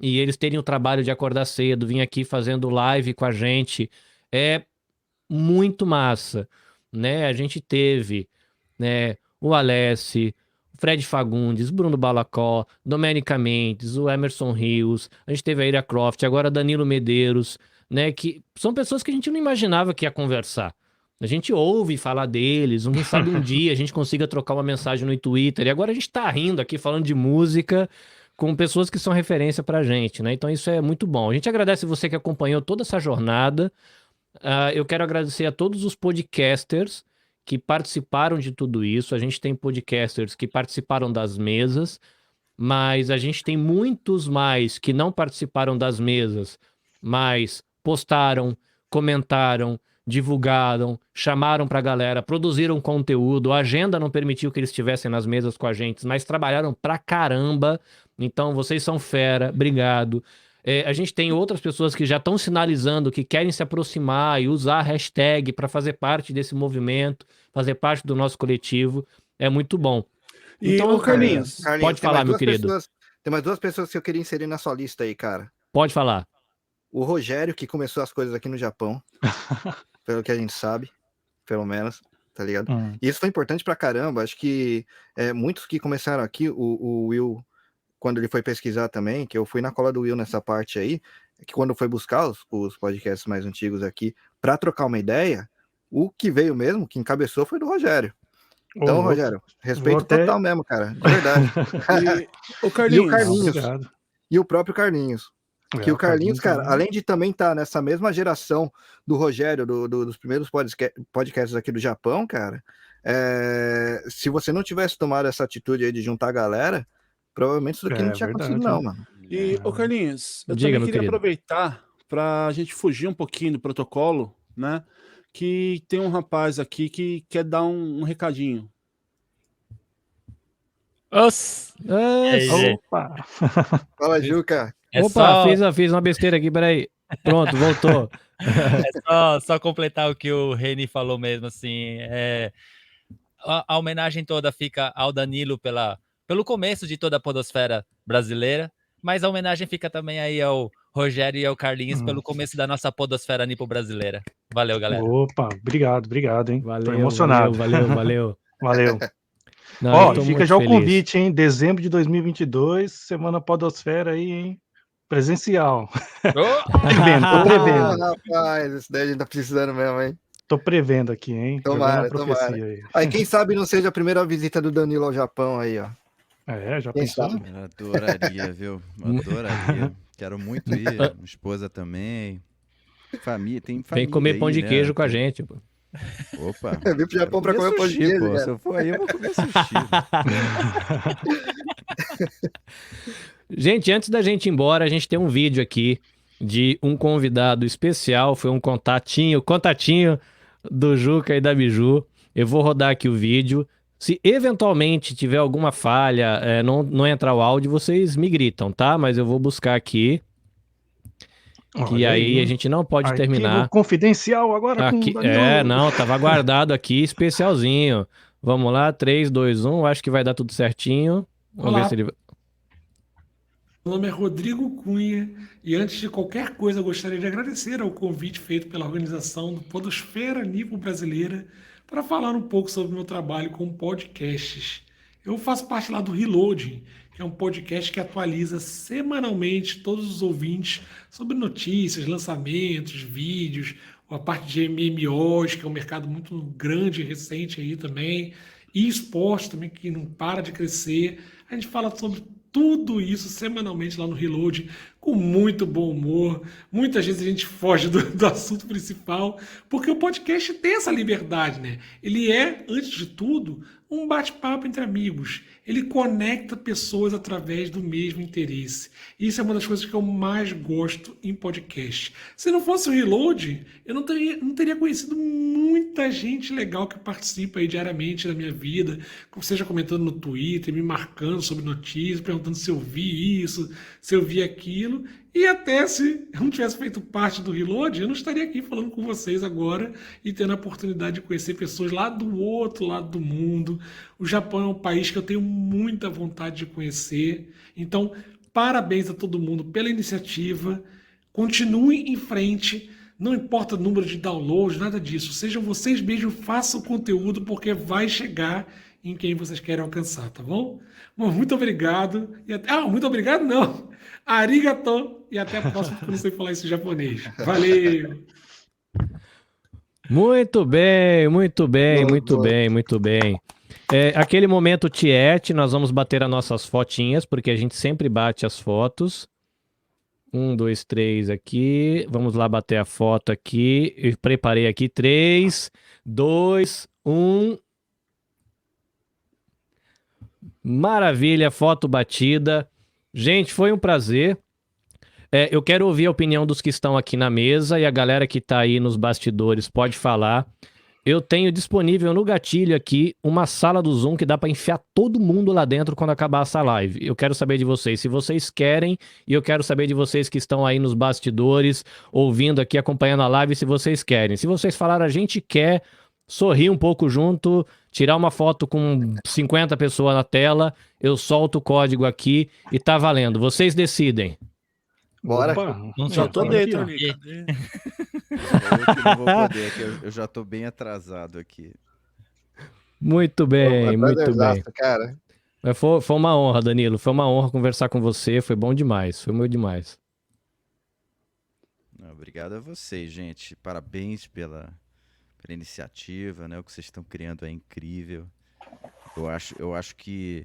[SPEAKER 1] e eles terem o trabalho de acordar cedo, vir aqui fazendo live com a gente, é muito massa, né? A gente teve, né, o Alessi, o Fred Fagundes, Bruno Balacó, Domênica Mendes, o Emerson Rios, a gente teve a Ira Croft, agora Danilo Medeiros, né, que são pessoas que a gente não imaginava que ia conversar. A gente ouve falar deles, quem sabe um dia a gente consiga trocar uma mensagem no Twitter, e agora a gente tá rindo aqui falando de música com pessoas que são referência pra gente, né? Então isso é muito bom. A gente agradece você que acompanhou toda essa jornada. Eu quero agradecer a todos os podcasters que participaram de tudo isso. A gente tem podcasters que participaram das mesas, mas a gente tem muitos mais que não participaram das mesas, mas postaram, comentaram, divulgaram, chamaram pra galera, produziram conteúdo. A agenda não permitiu que eles estivessem nas mesas com a gente, mas trabalharam pra caramba. Então vocês são fera, obrigado. A gente tem outras pessoas que já estão sinalizando que querem se aproximar e usar a hashtag para fazer parte desse movimento, fazer parte do nosso coletivo. É muito bom.
[SPEAKER 2] E
[SPEAKER 1] Então,
[SPEAKER 2] o Carlinhos,
[SPEAKER 1] pode
[SPEAKER 5] tem
[SPEAKER 1] falar,
[SPEAKER 5] mais
[SPEAKER 1] meu
[SPEAKER 5] duas
[SPEAKER 1] querido.
[SPEAKER 5] tem mais duas pessoas que eu queria inserir na sua lista aí, cara.
[SPEAKER 1] Pode falar.
[SPEAKER 5] O Rogério, que começou as coisas aqui no Japão, pelo que a gente sabe, pelo menos, tá ligado? E isso foi importante pra caramba. Acho que muitos que começaram aqui, o Will, quando ele foi pesquisar também, que eu fui na cola do Will nessa parte aí, que quando foi buscar os podcasts mais antigos aqui pra trocar uma ideia, o que veio mesmo, que encabeçou foi do Rogério. Então, Rogério, respeito total mesmo, cara, de verdade.
[SPEAKER 2] O Carlinhos.
[SPEAKER 5] E o Carlinhos.
[SPEAKER 3] Obrigado.
[SPEAKER 5] E o próprio Carlinhos. Que o Carlinhos, cara, além de também estar nessa mesma geração do Rogério, dos primeiros podcasts aqui do Japão, cara, se você não tivesse tomado essa atitude aí de juntar a galera, provavelmente isso daqui não tinha acontecido, não, mano.
[SPEAKER 2] E, ô Carlinhos, eu
[SPEAKER 1] Diga,
[SPEAKER 2] também
[SPEAKER 1] meu
[SPEAKER 2] queria
[SPEAKER 1] querido.
[SPEAKER 2] aproveitar para a gente fugir um pouquinho do protocolo, né? Que tem um rapaz aqui que quer dar um recadinho.
[SPEAKER 7] Ops!
[SPEAKER 3] Opa!
[SPEAKER 5] Fala, Juca.
[SPEAKER 1] Opa, fiz uma besteira aqui, peraí. Pronto, voltou.
[SPEAKER 7] Só completar o que o Reni falou mesmo, assim, a homenagem toda fica ao Danilo pelo começo de toda a podosfera brasileira, mas a homenagem fica também aí ao Rogério e ao Carlinhos pelo começo da nossa podosfera nipo-brasileira. Valeu, galera.
[SPEAKER 3] Opa, obrigado, hein? Tô
[SPEAKER 1] Valeu,
[SPEAKER 3] emocionado.
[SPEAKER 1] valeu.
[SPEAKER 3] Valeu.
[SPEAKER 1] Não, eu
[SPEAKER 3] Ó,
[SPEAKER 1] tô
[SPEAKER 3] fica
[SPEAKER 1] muito
[SPEAKER 3] já o
[SPEAKER 1] feliz.
[SPEAKER 3] convite, hein? Dezembro de 2022, Semana Podosfera aí, hein? Presencial.
[SPEAKER 7] Ô,
[SPEAKER 3] Prevendo, tô prevendo.
[SPEAKER 5] Rapaz, esse daí a gente tá precisando mesmo, hein?
[SPEAKER 3] Tô prevendo aqui, hein?
[SPEAKER 5] Tomara,
[SPEAKER 3] Jogando a profecia
[SPEAKER 5] tomara.
[SPEAKER 3] aí.
[SPEAKER 5] Aí, quem sabe não seja a primeira visita do Danilo ao Japão aí, ó.
[SPEAKER 3] É, já
[SPEAKER 5] Quem
[SPEAKER 3] pensou?
[SPEAKER 5] sabe?
[SPEAKER 6] Eu adoraria, viu? Adoraria. Quero muito ir. Minha esposa também. Família, tem família.
[SPEAKER 1] Vem comer pão
[SPEAKER 6] aí,
[SPEAKER 1] de
[SPEAKER 6] né?
[SPEAKER 1] queijo com a gente, pô.
[SPEAKER 6] Opa.
[SPEAKER 5] Eu vim pro Japão pra
[SPEAKER 6] Quero
[SPEAKER 5] comer pão de
[SPEAKER 6] sushi,
[SPEAKER 5] queijo,
[SPEAKER 6] pô.
[SPEAKER 5] cara.
[SPEAKER 6] Se eu for aí, eu vou comer sushi.
[SPEAKER 1] Gente, antes da gente ir embora, a gente tem um vídeo aqui de um convidado especial. Foi um contatinho do Juca e da Biju. Eu vou rodar aqui o vídeo. Se eventualmente tiver alguma falha, não entrar o áudio, vocês me gritam, tá? Mas eu vou buscar aqui. Que
[SPEAKER 3] Olha
[SPEAKER 1] aí a
[SPEAKER 3] hein?
[SPEAKER 1] gente não pode
[SPEAKER 3] Arquivo
[SPEAKER 1] terminar.
[SPEAKER 3] confidencial agora com
[SPEAKER 1] Aqui,
[SPEAKER 3] o Danilo.
[SPEAKER 1] não, tava guardado aqui, especialzinho. Vamos lá, 3, 2, 1, acho que vai dar tudo certinho. Vamos ver
[SPEAKER 8] Olá.
[SPEAKER 1] se ele...
[SPEAKER 8] Meu nome é Rodrigo Cunha e antes de qualquer coisa eu gostaria de agradecer ao convite feito pela organização do Podosfera Nível Brasileira para falar um pouco sobre o meu trabalho com podcasts. Eu faço parte lá do Reloading, que é um podcast que atualiza semanalmente todos os ouvintes sobre notícias, lançamentos, vídeos, a parte de MMOs, que é um mercado muito grande e recente aí também, e esporte também, que não para de crescer. A gente fala sobre tudo isso semanalmente lá no Reload, com muito bom humor. Muitas vezes a gente foge do assunto principal, porque o podcast tem essa liberdade, né? Ele é, antes de tudo, um bate-papo entre amigos. Ele conecta pessoas através do mesmo interesse. Isso é uma das coisas que eu mais gosto em podcast. Se não fosse o Reload, eu não teria conhecido muita gente legal que participa aí diariamente da minha vida, seja comentando no Twitter, me marcando sobre notícias, perguntando se eu vi isso, se eu vi aquilo. E até se eu não tivesse feito parte do Reload, eu não estaria aqui falando com vocês agora e tendo a oportunidade de conhecer pessoas lá do outro lado do mundo. O Japão é um país que eu tenho muita vontade de conhecer. Então, parabéns a todo mundo pela iniciativa. Continuem em frente. Não importa o número de downloads, nada disso. Sejam vocês mesmos, façam o conteúdo, porque vai chegar em quem vocês querem alcançar, tá bom? Bom, muito obrigado. Muito obrigado não. Arigato. E até a próxima, porque eu não sei falar isso em japonês. Valeu!
[SPEAKER 1] Muito bem, muito bem,
[SPEAKER 5] Boa,
[SPEAKER 1] muito
[SPEAKER 5] boa.
[SPEAKER 1] bem, muito bem. Aquele momento tiete, nós vamos bater as nossas fotinhas, porque a gente sempre bate as fotos. 1, 2, 3 aqui. Vamos lá bater a foto aqui. Eu preparei aqui. 3, 2, 1. Maravilha, foto batida. Gente, foi um prazer. Eu quero ouvir a opinião dos que estão aqui na mesa e a galera que está aí nos bastidores pode falar. Eu tenho disponível no gatilho aqui uma sala do Zoom que dá para enfiar todo mundo lá dentro quando acabar essa live. Eu quero saber de vocês, se vocês querem, e eu quero saber de vocês que estão aí nos bastidores, ouvindo aqui, acompanhando a live, se vocês querem. Se vocês falaram, a gente quer sorrir um pouco junto, tirar uma foto com 50 pessoas na tela, eu solto o código aqui e tá valendo. Vocês decidem.
[SPEAKER 5] Bora.
[SPEAKER 3] Opa,
[SPEAKER 7] Não
[SPEAKER 2] Já tô
[SPEAKER 3] aqui,
[SPEAKER 2] dentro
[SPEAKER 3] ó.
[SPEAKER 2] ali. Cadê?
[SPEAKER 6] Eu que não vou poder, que eu já tô bem atrasado aqui.
[SPEAKER 1] Muito bem, muito bem.
[SPEAKER 5] Prazerzaço, cara.
[SPEAKER 1] Mas foi uma honra, Danilo. Foi uma honra conversar com você. Foi bom demais. Foi muito demais.
[SPEAKER 6] Obrigado a vocês, gente. Parabéns pela iniciativa, né? O que vocês estão criando é incrível. Eu acho que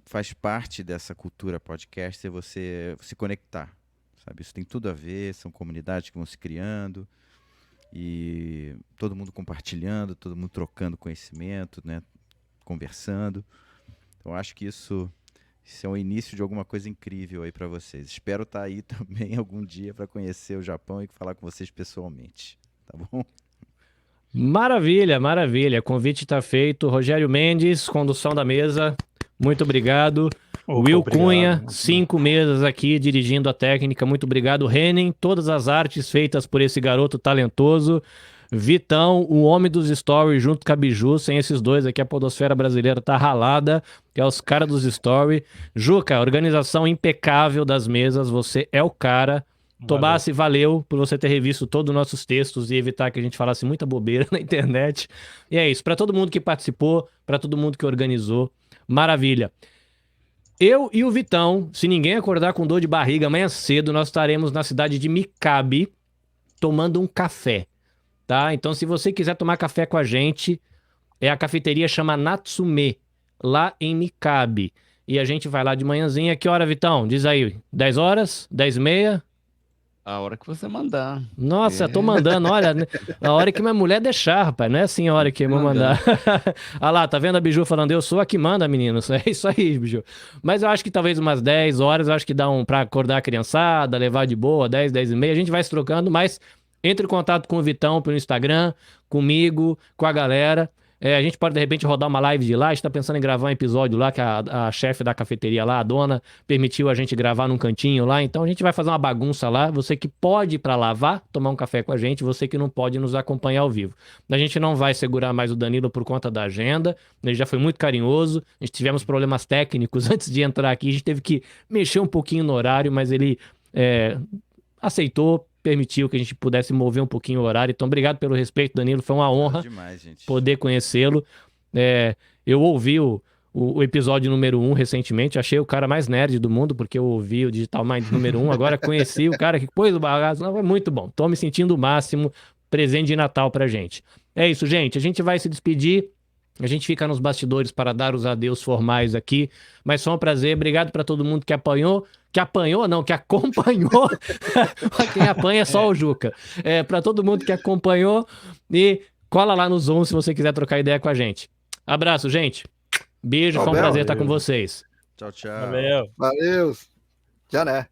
[SPEAKER 6] faz parte dessa cultura podcast você se conectar, sabe? Isso tem tudo a ver, são comunidades que vão se criando e todo mundo compartilhando, todo mundo trocando conhecimento, né? Conversando. Então, acho que isso é o início de alguma coisa incrível aí para vocês. Espero estar aí também algum dia para conhecer o Japão e falar com vocês pessoalmente, tá bom?
[SPEAKER 1] Maravilha, maravilha. Convite está feito. Rogério Mendes, condução da mesa. Muito obrigado.
[SPEAKER 3] Opa,
[SPEAKER 1] Will
[SPEAKER 3] obrigado.
[SPEAKER 1] Cunha, 5 mesas aqui dirigindo a técnica. Muito obrigado. Renan, todas as artes feitas por esse garoto talentoso. Vitão, o homem dos stories junto com a Biju. Sem esses dois aqui, a podosfera brasileira tá ralada. Que é os caras dos stories. Juca, organização impecável das mesas. Você é o cara. Tobassi, valeu por você ter revisto todos os nossos textos e evitar que a gente falasse muita bobeira na internet. E é isso. Para todo mundo que participou, para todo mundo que organizou. Maravilha. Eu e o Vitão, se ninguém acordar com dor de barriga amanhã cedo, nós estaremos na cidade de Mikabe tomando um café, tá? Então, se você quiser tomar café com a gente, a cafeteria chama Natsume, lá em Mikabe. E a gente vai lá de manhãzinha. Que hora, Vitão? Diz aí, 10 horas? 10h30?
[SPEAKER 4] A hora que você mandar.
[SPEAKER 1] Nossa, tô mandando, olha, a hora que minha mulher deixar, rapaz, não é assim a hora que eu vou mandar. Olha lá, tá vendo a Biju falando, eu sou a que manda, meninos, é isso aí, Biju. Mas eu acho que talvez umas 10 horas, eu acho que dá pra acordar a criançada, levar de boa, 10, 10h30, a gente vai se trocando, mas entre em contato com o Vitão pelo Instagram, comigo, com a galera. A gente pode, de repente, rodar uma live de lá. A gente tá pensando em gravar um episódio lá, que a chefe da cafeteria lá, a dona, permitiu a gente gravar num cantinho lá. Então, a gente vai fazer uma bagunça lá. Você que pode ir pra lá, vá tomar um café com a gente. Você que não pode nos acompanhar ao vivo. A gente não vai segurar mais o Danilo por conta da agenda. Ele já foi muito carinhoso. A gente tivemos problemas técnicos antes de entrar aqui. A gente teve que mexer um pouquinho no horário, mas ele aceitou, permitiu que a gente pudesse mover um pouquinho o horário. Então, obrigado pelo respeito, Danilo. Foi uma honra
[SPEAKER 6] Demais, gente.
[SPEAKER 1] poder conhecê-lo. Eu ouvi o episódio número 1 recentemente. Achei o cara mais nerd do mundo, porque eu ouvi o Digital Mind número 1. Agora conheci o cara que pôs o bagaço. Não, é muito bom. Tô me sentindo o máximo. Presente de Natal pra gente. É isso, gente. A gente vai se despedir. A gente fica nos bastidores para dar os adeus formais aqui. Mas foi um prazer. Obrigado para todo mundo que apanhou. Que acompanhou. Quem apanha é só o Juca. Para todo mundo que acompanhou. E cola lá no Zoom se você quiser trocar ideia com a gente. Abraço, gente. Beijo, foi um prazer estar com vocês.
[SPEAKER 6] Tchau, tchau.
[SPEAKER 7] Valeu.
[SPEAKER 5] Valeu. Já né?